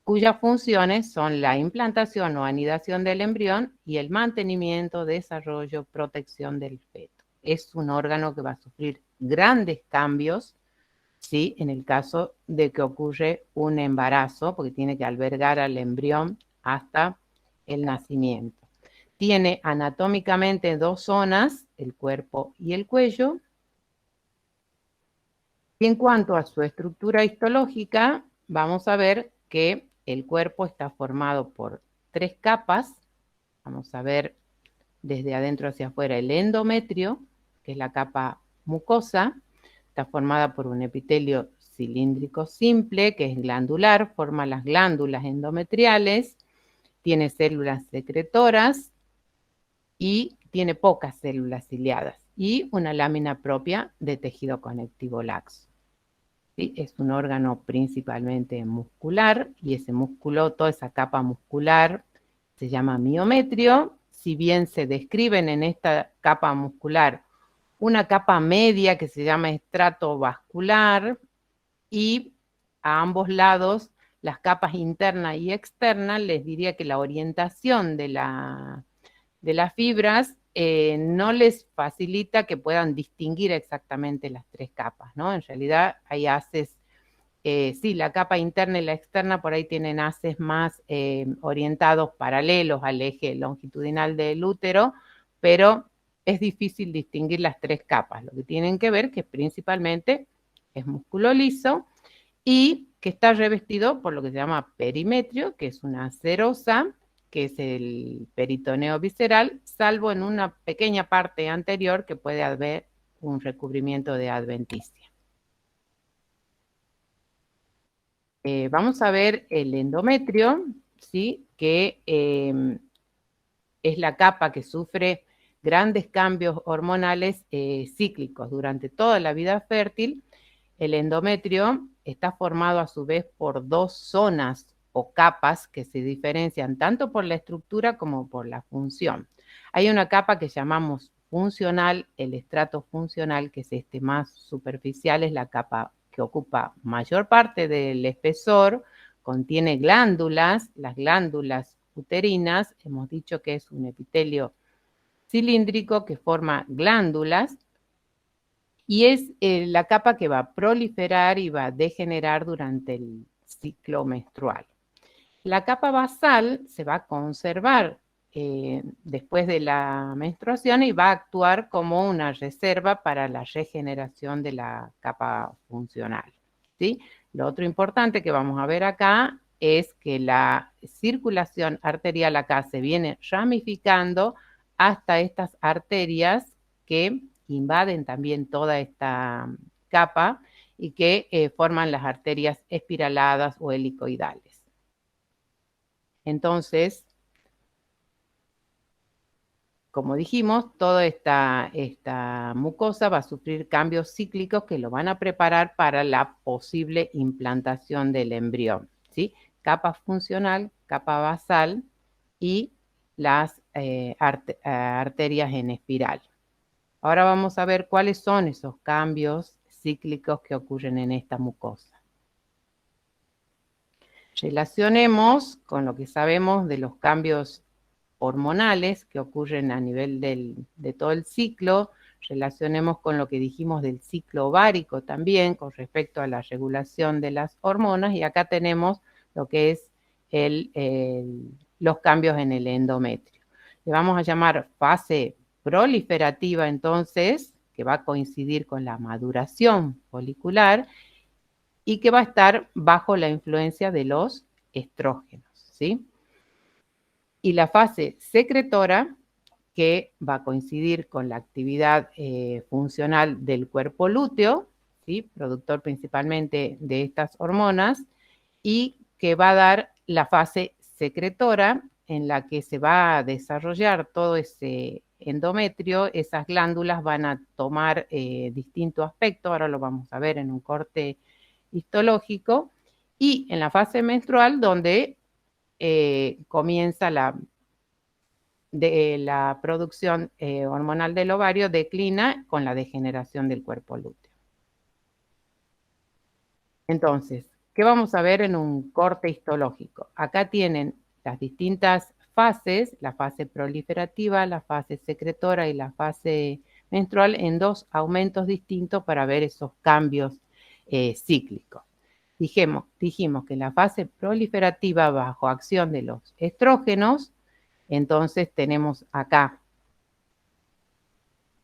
cuyas funciones son la implantación o anidación del embrión y el mantenimiento, desarrollo, protección del feto. Es un órgano que va a sufrir grandes cambios, ¿sí? En el caso de que ocurre un embarazo, porque tiene que albergar al embrión hasta el nacimiento. Tiene anatómicamente dos zonas, el cuerpo y el cuello. Y en cuanto a su estructura histológica, vamos a ver que el cuerpo está formado por tres capas. Vamos a ver desde adentro hacia afuera el endometrio, que es la capa mucosa. Está formada por un epitelio cilíndrico simple, que es glandular, forma las glándulas endometriales, tiene células secretoras y tiene pocas células ciliadas y una lámina propia de tejido conectivo laxo. ¿Sí? Es un órgano principalmente muscular y ese músculo, toda esa capa muscular se llama miometrio. Si bien se describen en esta capa muscular una capa media que se llama estrato vascular y a ambos lados las capas interna y externa, les diría que la orientación de las fibras no les facilita que puedan distinguir exactamente las tres capas, ¿no? En realidad hay haces, sí, la capa interna y la externa por ahí tienen haces más orientados paralelos al eje longitudinal del útero, pero es difícil distinguir las tres capas. Lo que tienen que ver que principalmente es músculo liso y que está revestido por lo que se llama perimetrio, que es una serosa, que es el peritoneo visceral, salvo en una pequeña parte anterior que puede haber un recubrimiento de adventicia. Vamos a ver el endometrio, ¿sí? Que es la capa que sufre grandes cambios hormonales cíclicos durante toda la vida fértil. El endometrio está formado a su vez por dos zonas o capas que se diferencian tanto por la estructura como por la función. Hay una capa que llamamos funcional, el estrato funcional, que es este más superficial, es la capa que ocupa mayor parte del espesor, contiene glándulas, las glándulas uterinas, hemos dicho que es un epitelio cilíndrico que forma glándulas y es la capa que va a proliferar y va a degenerar durante el ciclo menstrual. La capa basal se va a conservar después de la menstruación y va a actuar como una reserva para la regeneración de la capa funcional, ¿sí? Lo otro importante que vamos a ver acá es que la circulación arterial acá se viene ramificando hasta estas arterias que invaden también toda esta capa y que forman las arterias espiraladas o helicoidales. Entonces, como dijimos, toda esta mucosa va a sufrir cambios cíclicos que lo van a preparar para la posible implantación del embrión, ¿sí? Capa funcional, capa basal y las arterias en espiral. Ahora vamos a ver cuáles son esos cambios cíclicos que ocurren en esta mucosa. Relacionemos con lo que sabemos de los cambios hormonales que ocurren a nivel de todo el ciclo, relacionemos con lo que dijimos del ciclo ovárico también, con respecto a la regulación de las hormonas, y acá tenemos lo que es los cambios en el endometrio. Le vamos a llamar fase proliferativa entonces, que va a coincidir con la maduración folicular y que va a estar bajo la influencia de los estrógenos, ¿sí? Y la fase secretora, que va a coincidir con la actividad funcional del cuerpo lúteo, ¿sí? Productor principalmente de estas hormonas, y que va a dar la fase secretora, en la que se va a desarrollar todo ese endometrio. Esas glándulas van a tomar distinto aspecto, ahora lo vamos a ver en un corte histológico, y en la fase menstrual, donde comienza la producción hormonal del ovario, declina con la degeneración del cuerpo lúteo. Entonces, ¿qué vamos a ver en un corte histológico? Acá tienen las distintas fases, la fase proliferativa, la fase secretora y la fase menstrual, en dos aumentos distintos para ver esos cambios cíclicos. Dijimos que en la fase proliferativa, bajo acción de los estrógenos, entonces tenemos acá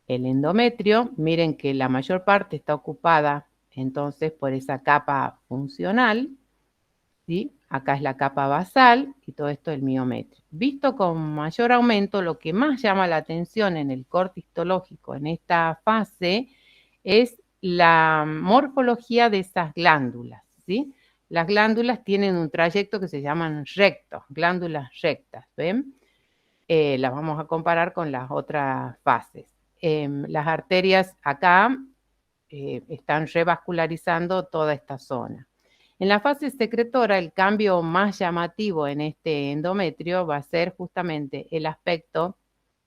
el endometrio. Miren que la mayor parte está ocupada entonces por esa capa funcional, ¿sí? Acá es la capa basal y todo esto es el miometrio. Visto con mayor aumento, lo que más llama la atención en el corte histológico en esta fase es la morfología de esas glándulas, ¿sí? Las glándulas tienen un trayecto que se llaman rectos, glándulas rectas, ¿ven? Las vamos a comparar con las otras fases. Las arterias acá están revascularizando toda esta zona. En la fase secretora, el cambio más llamativo en este endometrio va a ser justamente el aspecto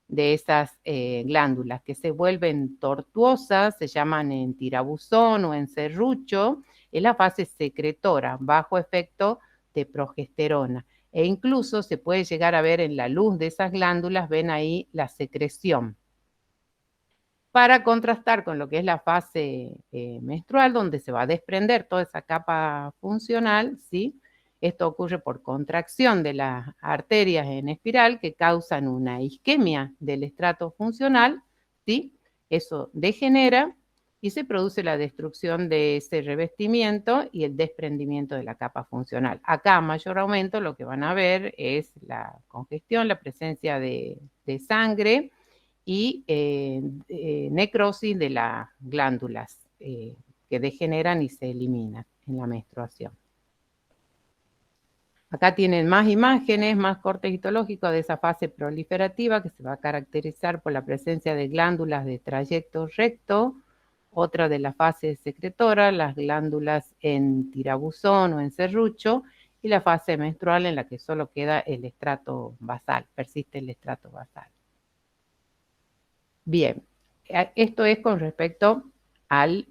de esas glándulas que se vuelven tortuosas, se llaman en tirabuzón o en serrucho. Es la fase secretora, bajo efecto de progesterona. E incluso se puede llegar a ver en la luz de esas glándulas, ven ahí la secreción. Para contrastar con lo que es la fase menstrual, donde se va a desprender toda esa capa funcional, ¿sí? Esto ocurre por contracción de las arterias en espiral que causan una isquemia del estrato funcional, ¿sí? Eso degenera y se produce la destrucción de ese revestimiento y el desprendimiento de la capa funcional. Acá, a mayor aumento, lo que van a ver es la congestión, la presencia de sangre y necrosis de las glándulas que degeneran y se eliminan en la menstruación. Acá tienen más imágenes, más cortes histológicos de esa fase proliferativa, que se va a caracterizar por la presencia de glándulas de trayecto recto. Otra de la fase secretora, las glándulas en tirabuzón o en serrucho, y la fase menstrual, en la que solo queda el estrato basal, persiste el estrato basal. Bien, esto es con respecto al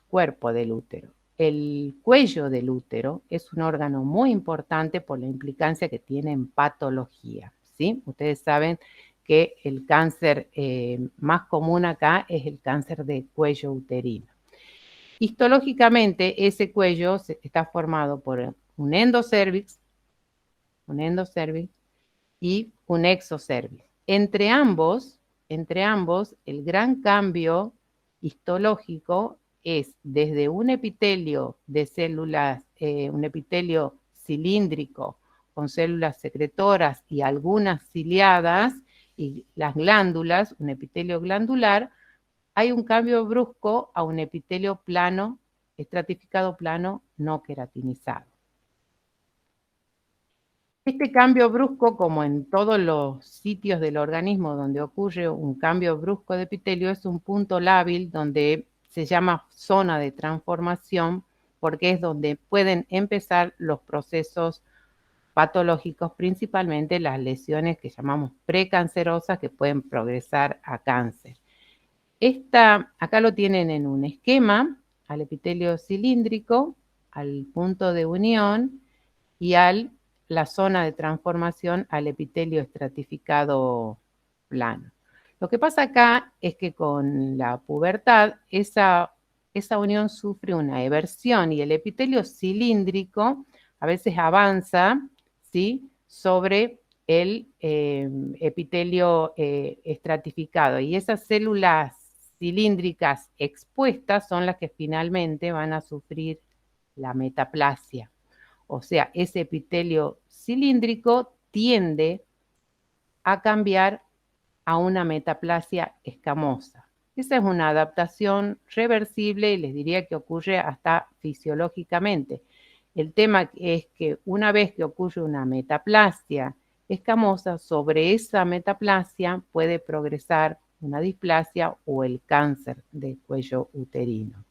cuerpo del útero. El cuello del útero es un órgano muy importante por la implicancia que tiene en patología, ¿sí? Ustedes saben que el cáncer más común acá es el cáncer de cuello uterino. Histológicamente, ese cuello está formado por un endocervix y un exocervix. Entre ambos, el gran cambio histológico es desde un epitelio de células, un epitelio cilíndrico con células secretoras y algunas ciliadas, y las glándulas, un epitelio glandular. Hay un cambio brusco a un epitelio plano, estratificado plano, no queratinizado. Este cambio brusco, como en todos los sitios del organismo donde ocurre un cambio brusco de epitelio, es un punto lábil donde se llama zona de transformación, porque es donde pueden empezar los procesos patológicos, principalmente las lesiones que llamamos precancerosas, que pueden progresar a cáncer. Acá lo tienen en un esquema, al epitelio cilíndrico, al punto de unión y la zona de transformación al epitelio estratificado plano. Lo que pasa acá es que con la pubertad esa unión sufre una eversión y el epitelio cilíndrico a veces avanza, ¿sí?, sobre el epitelio estratificado, y esas células cilíndricas expuestas son las que finalmente van a sufrir la metaplasia. O sea, ese epitelio cilíndrico tiende a cambiar a una metaplasia escamosa. Esa es una adaptación reversible y les diría que ocurre hasta fisiológicamente. El tema es que una vez que ocurre una metaplasia escamosa, sobre esa metaplasia puede progresar una displasia o el cáncer de cuello uterino.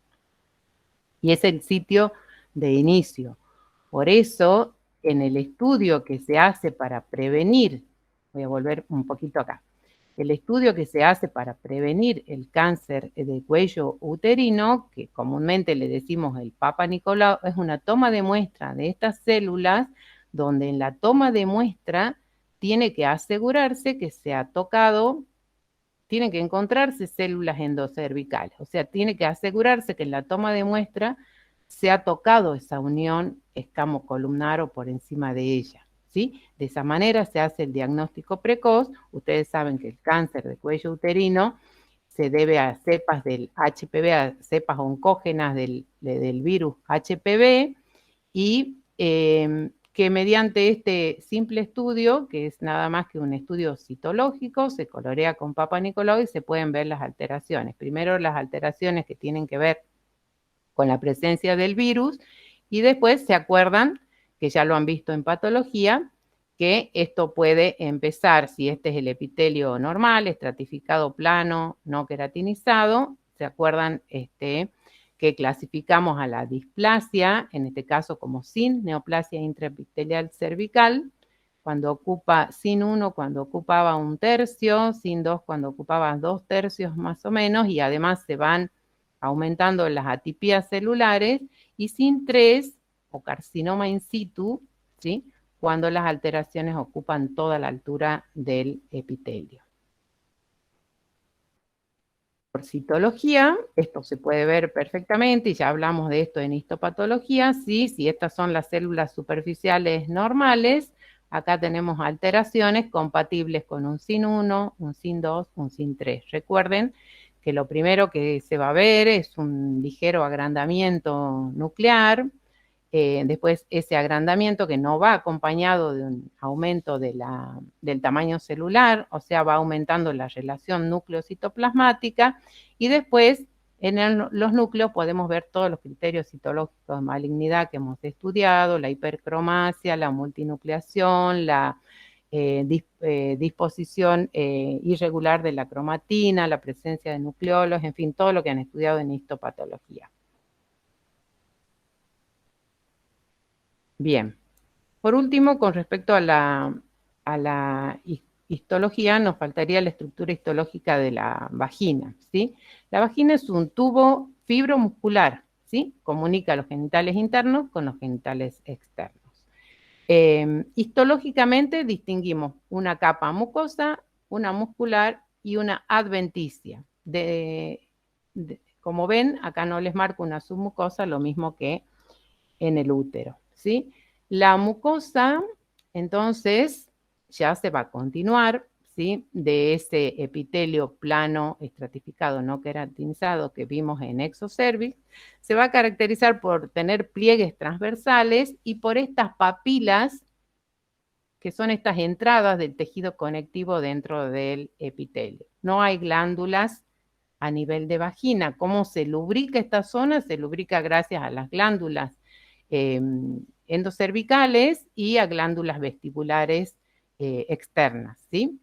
Y es el sitio de inicio. Por eso, en el estudio que se hace para prevenir, voy a volver un poquito acá, el estudio que se hace para prevenir el cáncer de cuello uterino, que comúnmente le decimos el Papa Nicolau, es una toma de muestra de estas células, donde en la toma de muestra tiene que asegurarse que se ha tocado, tienen que encontrarse células endocervicales, o sea, tiene que asegurarse que en la toma de muestra se ha tocado esa unión escamocolumnar o por encima de ella, ¿sí? De esa manera se hace el diagnóstico precoz. Ustedes saben que el cáncer de cuello uterino se debe a cepas del HPV, a cepas oncógenas del virus HPV, y que mediante este simple estudio, que es nada más que un estudio citológico, se colorea con Papa Nicolau y se pueden ver las alteraciones. Primero las alteraciones que tienen que ver con la presencia del virus, y después se acuerdan, que ya lo han visto en patología, que esto puede empezar, si este es el epitelio normal, estratificado plano, no queratinizado, se acuerdan que clasificamos a la displasia, en este caso como SIN, neoplasia intraepitelial cervical, cuando ocupa SIN 1 cuando ocupaba 1/3, SIN 2 cuando ocupaba 2/3 más o menos, y además se van aumentando las atipías celulares, y SIN 3 o carcinoma in situ, ¿sí?, cuando las alteraciones ocupan toda la altura del epitelio. Por citología, esto se puede ver perfectamente, y ya hablamos de esto en histopatología, ¿sí? Si estas son las células superficiales normales, acá tenemos alteraciones compatibles con un SIN 1, un SIN 2, un SIN 3. Recuerden que lo primero que se va a ver es un ligero agrandamiento nuclear, después ese agrandamiento que no va acompañado de un aumento del tamaño celular, o sea, va aumentando la relación núcleo-citoplasmática, y después en los núcleos podemos ver todos los criterios citológicos de malignidad que hemos estudiado, la hipercromacia, la multinucleación, la disposición irregular de la cromatina, la presencia de nucleolos, en fin, todo lo que han estudiado en histopatología. Bien, por último, con respecto a la histología, nos faltaría la estructura histológica de la vagina, ¿sí? La vagina es un tubo fibromuscular, ¿sí? Comunica los genitales internos con los genitales externos. Histológicamente distinguimos una capa mucosa, una muscular y una adventicia. Como ven, acá no les marco una submucosa, lo mismo que en el útero, ¿sí? La mucosa, entonces, ya se va a continuar, ¿sí?, de ese epitelio plano estratificado no queratinizado que vimos en exocervix, se va a caracterizar por tener pliegues transversales y por estas papilas, que son estas entradas del tejido conectivo dentro del epitelio. No hay glándulas a nivel de vagina. ¿Cómo se lubrica esta zona? Se lubrica gracias a las glándulas endocervicales y a glándulas vestibulares externas, ¿sí?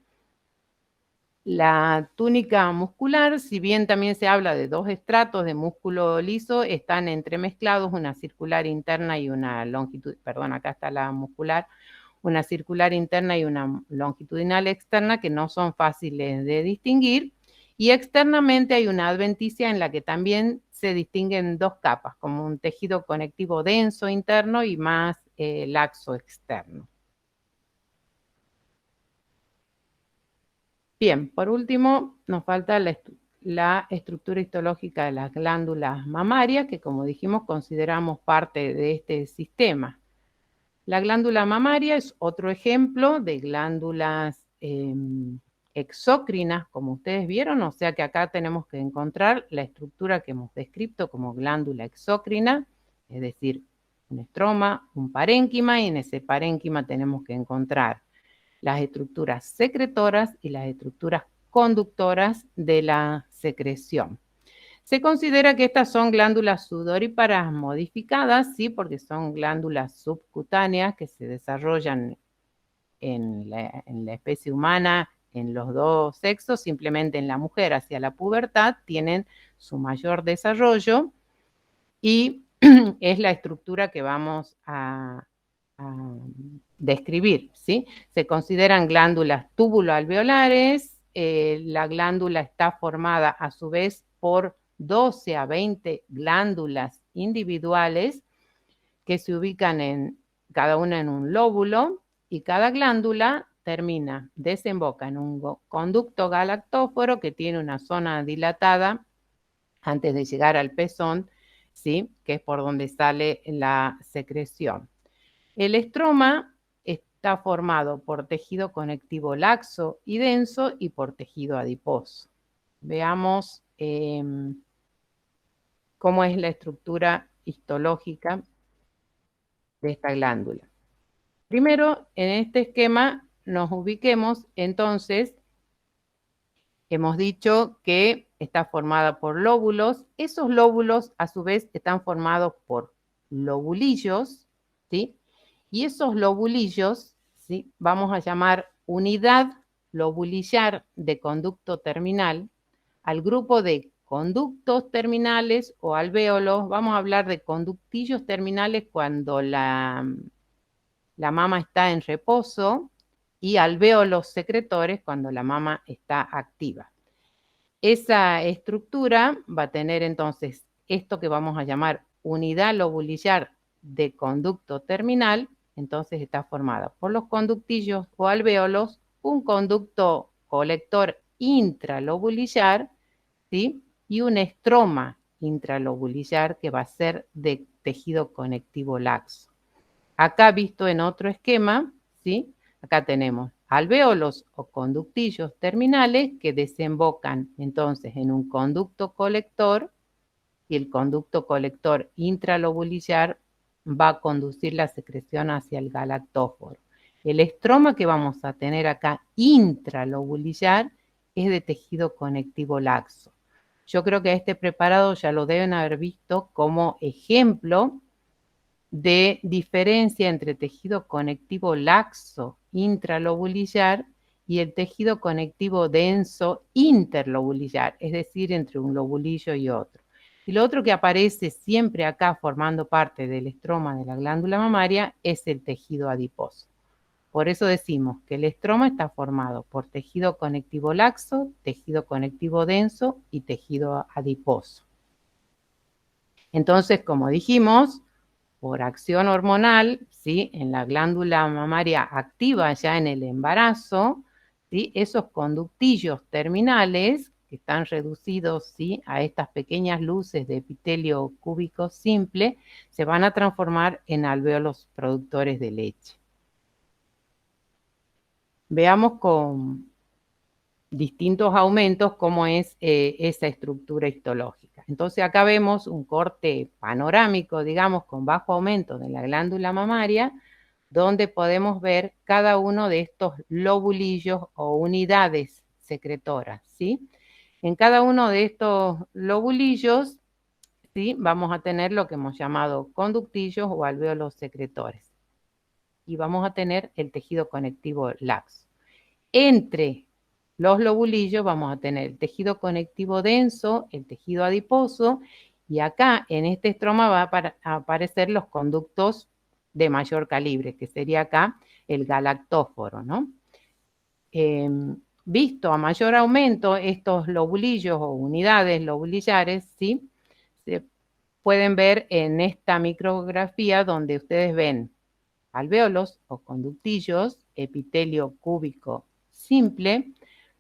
La túnica muscular, si bien también se habla de dos estratos de músculo liso, están entremezclados, una circular interna y una longitudinal, perdón, acá está la muscular, una circular interna y una longitudinal externa, que no son fáciles de distinguir, y externamente hay una adventicia en la que también se distinguen dos capas, como un tejido conectivo denso interno y más laxo externo. Bien, por último, nos falta la estructura histológica de las glándulas mamarias, que como dijimos consideramos parte de este sistema. La glándula mamaria es otro ejemplo de glándulas exócrinas, como ustedes vieron, o sea que acá tenemos que encontrar la estructura que hemos descrito como glándula exócrina, es decir, un estroma, un parénquima, y en ese parénquima tenemos que encontrar las estructuras secretoras y las estructuras conductoras de la secreción. Se considera que estas son glándulas sudoríparas modificadas, sí, porque son glándulas subcutáneas que se desarrollan en la especie humana en los dos sexos, simplemente en la mujer hacia la pubertad tienen su mayor desarrollo y es la estructura que vamos a describir, ¿sí? Se consideran glándulas túbulo-alveolares, la glándula está formada a su vez por 12 a 20 glándulas individuales que se ubican en cada una en un lóbulo y cada glándula desemboca en un conducto galactóforo que tiene una zona dilatada antes de llegar al pezón, ¿sí? Que es por donde sale la secreción. El estroma está formado por tejido conectivo laxo y denso y por tejido adiposo. Veamos cómo es la estructura histológica de esta glándula. Primero, en este esquema nos ubiquemos, entonces, hemos dicho que está formada por lóbulos. Esos lóbulos, a su vez, están formados por lobulillos, ¿sí? Y esos lobulillos, ¿sí? Vamos a llamar unidad lobulillar de conducto terminal al grupo de conductos terminales o alvéolos. Vamos a hablar de conductillos terminales cuando la mama está en reposo y alvéolos secretores cuando la mama está activa. Esa estructura va a tener entonces esto que vamos a llamar unidad lobulillar de conducto terminal, entonces está formada por los conductillos o alvéolos, un conducto colector intralobulillar, ¿sí? Y un estroma intralobulillar que va a ser de tejido conectivo laxo. Acá visto en otro esquema, ¿sí? Acá tenemos alvéolos o conductillos terminales que desembocan entonces en un conducto colector y el conducto colector intralobulillar va a conducir la secreción hacia el galactóforo. El estroma que vamos a tener acá intralobulillar es de tejido conectivo laxo. Yo creo que este preparado ya lo deben haber visto como ejemplo de diferencia entre tejido conectivo laxo intralobulillar y el tejido conectivo denso interlobulillar, es decir, entre un lobulillo y otro. Y lo otro que aparece siempre acá formando parte del estroma de la glándula mamaria es el tejido adiposo. Por eso decimos que el estroma está formado por tejido conectivo laxo, tejido conectivo denso y tejido adiposo. Entonces, como dijimos, por acción hormonal, ¿sí? En la glándula mamaria activa ya en el embarazo, ¿sí? Esos conductillos terminales que están reducidos, ¿sí? A estas pequeñas luces de epitelio cúbico simple, se van a transformar en alvéolos productores de leche. Veamos con distintos aumentos cómo es esa estructura histológica. Entonces acá vemos un corte panorámico, digamos, con bajo aumento de la glándula mamaria, donde podemos ver cada uno de estos lobulillos o unidades secretoras, ¿sí? En cada uno de estos lobulillos, ¿sí? Vamos a tener lo que hemos llamado conductillos o alvéolos secretores. Y vamos a tener el tejido conectivo laxo. Entre los lobulillos vamos a tener el tejido conectivo denso, el tejido adiposo, y acá en este estroma va a aparecer los conductos de mayor calibre, que sería acá el galactóforo, ¿no? Visto a mayor aumento estos lobulillos o unidades lobulillares, ¿sí? Se pueden ver en esta micrografía donde ustedes ven alvéolos o conductillos, epitelio cúbico simple,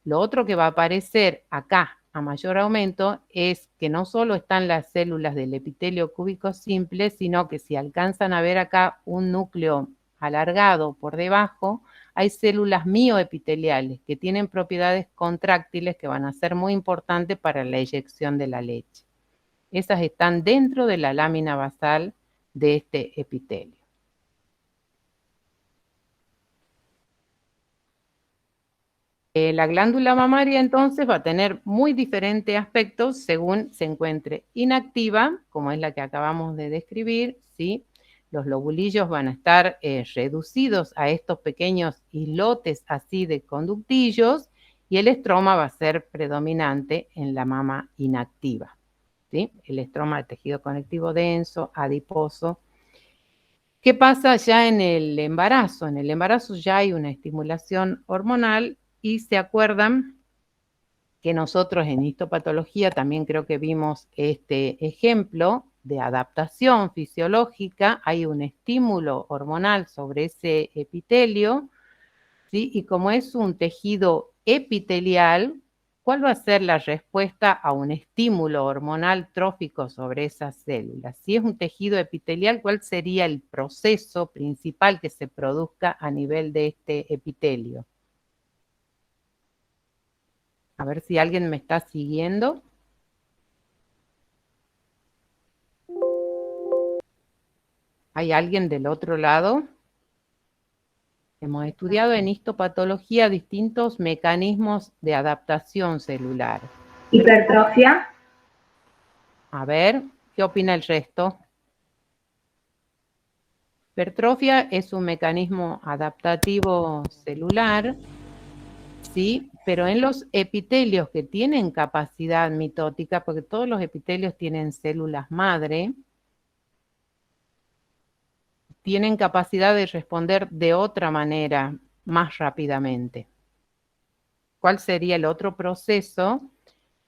Lo otro que va a aparecer acá a mayor aumento es que no solo están las células del epitelio cúbico simple, sino que si alcanzan a ver acá un núcleo alargado por debajo, hay células mioepiteliales que tienen propiedades contráctiles que van a ser muy importantes para la eyección de la leche. Esas están dentro de la lámina basal de este epitelio. La glándula mamaria entonces va a tener muy diferentes aspectos según se encuentre inactiva, como es la que acabamos de describir, ¿sí? Los lobulillos van a estar reducidos a estos pequeños islotes así de conductillos y el estroma va a ser predominante en la mama inactiva, ¿sí? El estroma de tejido conectivo denso, adiposo. ¿Qué pasa ya en el embarazo? En el embarazo ya hay una estimulación hormonal y se acuerdan que nosotros en histopatología también creo que vimos este ejemplo de adaptación fisiológica, hay un estímulo hormonal sobre ese epitelio, ¿sí? Y como es un tejido epitelial, ¿cuál va a ser la respuesta a un estímulo hormonal trófico sobre esas células? Si es un tejido epitelial, ¿cuál sería el proceso principal que se produzca a nivel de este epitelio? A ver si alguien me está siguiendo. ¿Hay alguien del otro lado? Hemos estudiado en histopatología distintos mecanismos de adaptación celular. Hipertrofia. A ver, ¿qué opina el resto? Hipertrofia es un mecanismo adaptativo celular, ¿sí? Pero en los epitelios que tienen capacidad mitótica, porque todos los epitelios tienen células madre, tienen capacidad de responder de otra manera, más rápidamente. ¿Cuál sería el otro proceso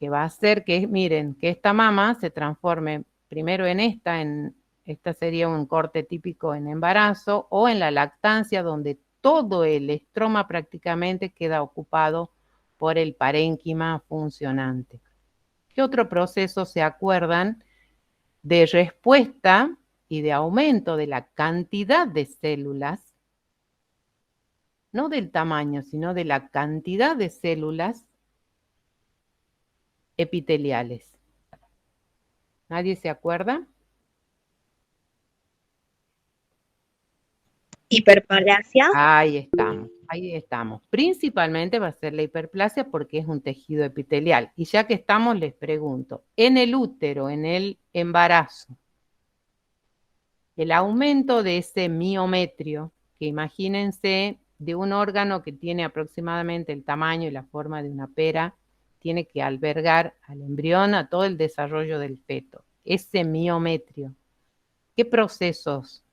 que va a hacer que, miren, que esta mama se transforme primero en esta sería un corte típico en embarazo o en la lactancia, donde todo el estroma prácticamente queda ocupado por el parénquima funcionante? ¿Qué otro proceso se acuerdan de respuesta y de aumento de la cantidad de células? No del tamaño, sino de la cantidad de células epiteliales. ¿Nadie se acuerda? Hiperplasia. Ahí estamos, ahí estamos. Principalmente va a ser la hiperplasia porque es un tejido epitelial. Y ya que estamos, les pregunto, en el útero, en el embarazo, el aumento de ese miometrio, que imagínense de un órgano que tiene aproximadamente el tamaño y la forma de una pera, tiene que albergar al embrión a todo el desarrollo del feto. Ese miometrio, ¿qué procesos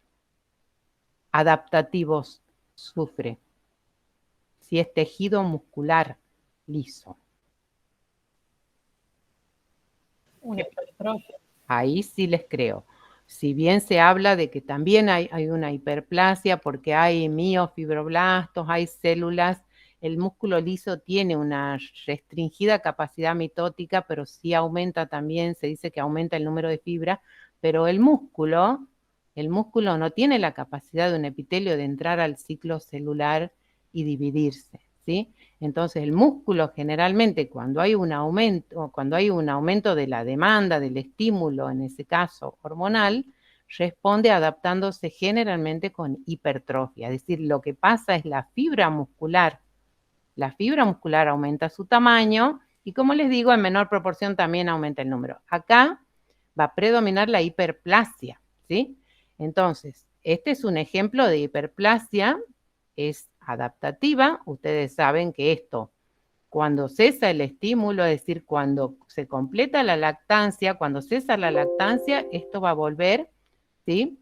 adaptativos sufre? Si es tejido muscular liso. Una hipertrofia. Ahí sí les creo. Si bien se habla de que también hay una hiperplasia porque hay miofibroblastos, hay células, el músculo liso tiene una restringida capacidad mitótica, pero sí aumenta también, se dice que aumenta el número de fibras, pero el músculo no tiene la capacidad de un epitelio de entrar al ciclo celular y dividirse, ¿sí? Entonces el músculo generalmente cuando hay un aumento de la demanda, del estímulo, en ese caso hormonal, responde adaptándose generalmente con hipertrofia. Es decir, lo que pasa es la fibra muscular aumenta su tamaño y, como les digo, en menor proporción también aumenta el número. Acá va a predominar la hiperplasia, ¿sí? Entonces, este es un ejemplo de hiperplasia, es adaptativa. Ustedes saben que esto, cuando cesa el estímulo, es decir, cuando se completa la lactancia, cuando cesa la lactancia, esto va a volver, ¿sí?,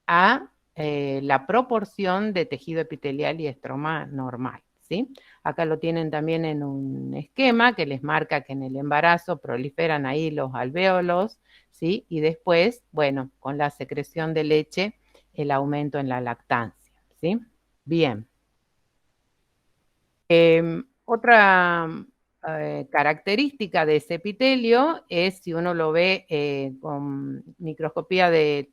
a la proporción de tejido epitelial y estroma normal, ¿sí? Acá lo tienen también en un esquema que les marca que en el embarazo proliferan ahí los alvéolos, ¿sí? Y después, bueno, con la secreción de leche, el aumento en la lactancia, ¿sí? Bien. Otra característica de ese epitelio es, si uno lo ve con microscopía de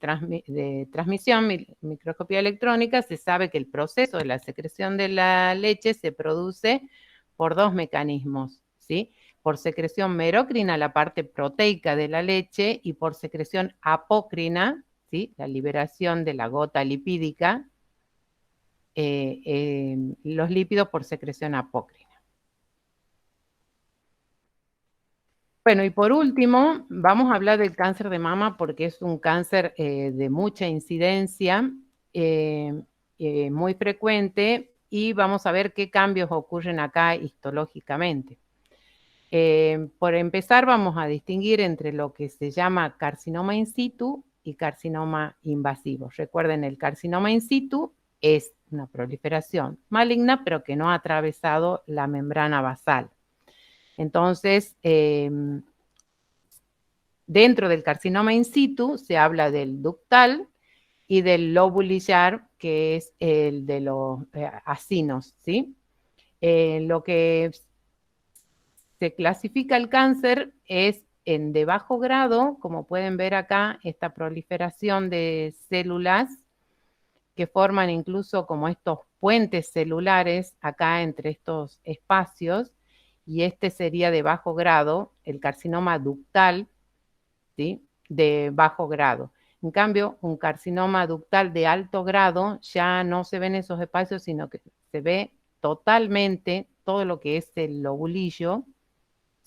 transmisión, microscopía electrónica, se sabe que el proceso de la secreción de la leche se produce por dos mecanismos, ¿sí? Por secreción merocrina, la parte proteica de la leche, y por secreción apócrina, ¿sí? La liberación de la gota lipídica, los lípidos por secreción apócrina. Bueno, y por último, vamos a hablar del cáncer de mama porque es un cáncer de mucha incidencia, muy frecuente, y vamos a ver qué cambios ocurren acá histológicamente. Por empezar, vamos a distinguir entre lo que se llama carcinoma in situ y carcinoma invasivo. Recuerden, el carcinoma in situ es una proliferación maligna, pero que no ha atravesado la membrana basal. Entonces, dentro del carcinoma in situ se habla del ductal y del lobulillar, que es el de los acinos, ¿sí? Lo que se clasifica el cáncer es en de bajo grado, como pueden ver acá, esta proliferación de células que forman incluso como estos puentes celulares acá entre estos espacios, y este sería de bajo grado, el carcinoma ductal, ¿sí? De bajo grado. En cambio, un carcinoma ductal de alto grado ya no se ven esos espacios, sino que se ve totalmente todo lo que es el lobulillo,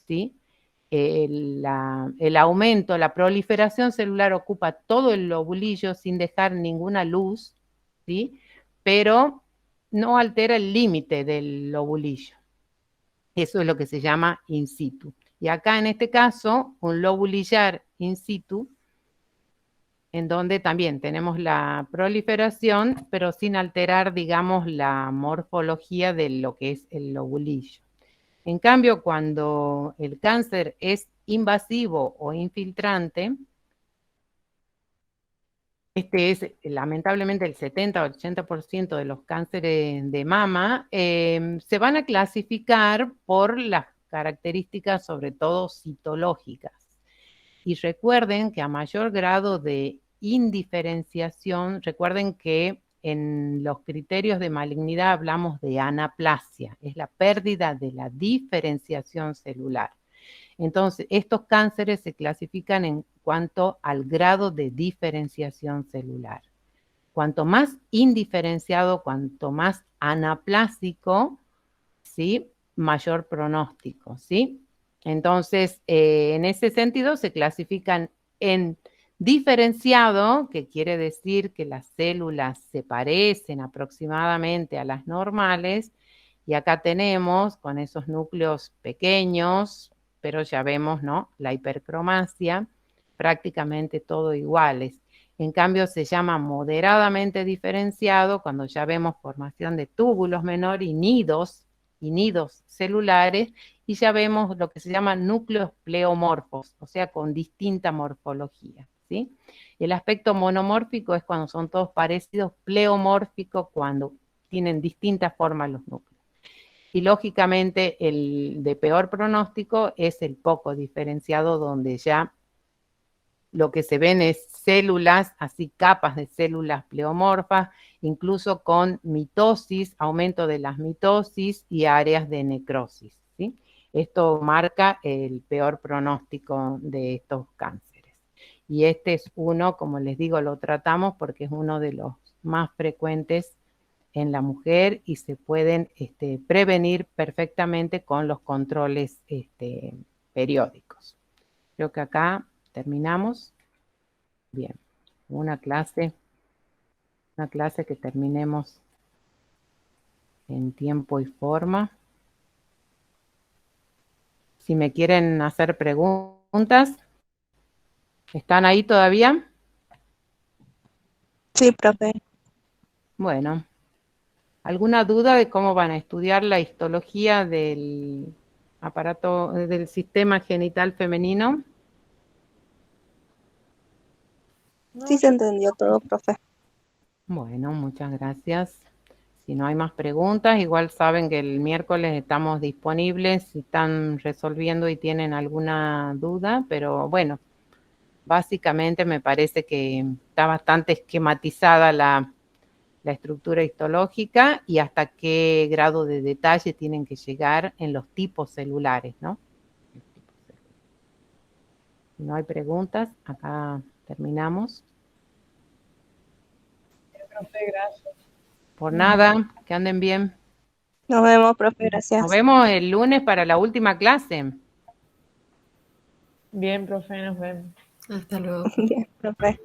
¿sí? El aumento, la proliferación celular ocupa todo el lobulillo sin dejar ninguna luz, ¿sí? Pero no altera el límite del lobulillo. Eso es lo que se llama in situ. Y acá en este caso, un lobulillar in situ, en donde también tenemos la proliferación, pero sin alterar, digamos, la morfología de lo que es el lobulillo. En cambio, cuando el cáncer es invasivo o infiltrante, este es lamentablemente el 70 o 80% de los cánceres de mama, se van a clasificar por las características, sobre todo citológicas. Y recuerden que a mayor grado de indiferenciación, recuerden que en los criterios de malignidad hablamos de anaplasia, es la pérdida de la diferenciación celular. Entonces, estos cánceres se clasifican en cuanto al grado de diferenciación celular. Cuanto más indiferenciado, cuanto más anaplásico, ¿sí? Mayor pronóstico, ¿sí? Entonces, en ese sentido, se clasifican en diferenciado, que quiere decir que las células se parecen aproximadamente a las normales, y acá tenemos con esos núcleos pequeños, pero ya vemos, ¿no? La hipercromasia, prácticamente todo iguales. En cambio, se llama moderadamente diferenciado cuando ya vemos formación de túbulos menores y nidos celulares, y ya vemos lo que se llama núcleos pleomorfos, o sea, con distinta morfología, ¿sí? El aspecto monomórfico es cuando son todos parecidos, pleomórfico cuando tienen distintas formas los núcleos. Y lógicamente el de peor pronóstico es el poco diferenciado, donde ya lo que se ven es células, así capas de células pleomorfas, incluso con mitosis, aumento de las mitosis y áreas de necrosis, ¿sí? Esto marca el peor pronóstico de estos cánceres. Y este es uno, como les digo, lo tratamos porque es uno de los más frecuentes en la mujer y se pueden prevenir perfectamente con los controles periódicos. Creo que acá terminamos. Bien, una clase que terminemos en tiempo y forma. Si me quieren hacer preguntas, ¿están ahí todavía? Sí, profe. Bueno, ¿alguna duda de cómo van a estudiar la histología del aparato, del sistema genital femenino? Sí se entendió todo, profe. Bueno, muchas gracias. Si no hay más preguntas, igual saben que el miércoles estamos disponibles si están resolviendo y tienen alguna duda, pero bueno, básicamente me parece que está bastante esquematizada la estructura histológica y hasta qué grado de detalle tienen que llegar en los tipos celulares, ¿no? Si no hay preguntas, acá terminamos. Profe, gracias. Por nada, que anden bien. Nos vemos, profe, gracias. Nos vemos el lunes para la última clase. Bien, profe, nos vemos. Hasta luego. Bien, profe.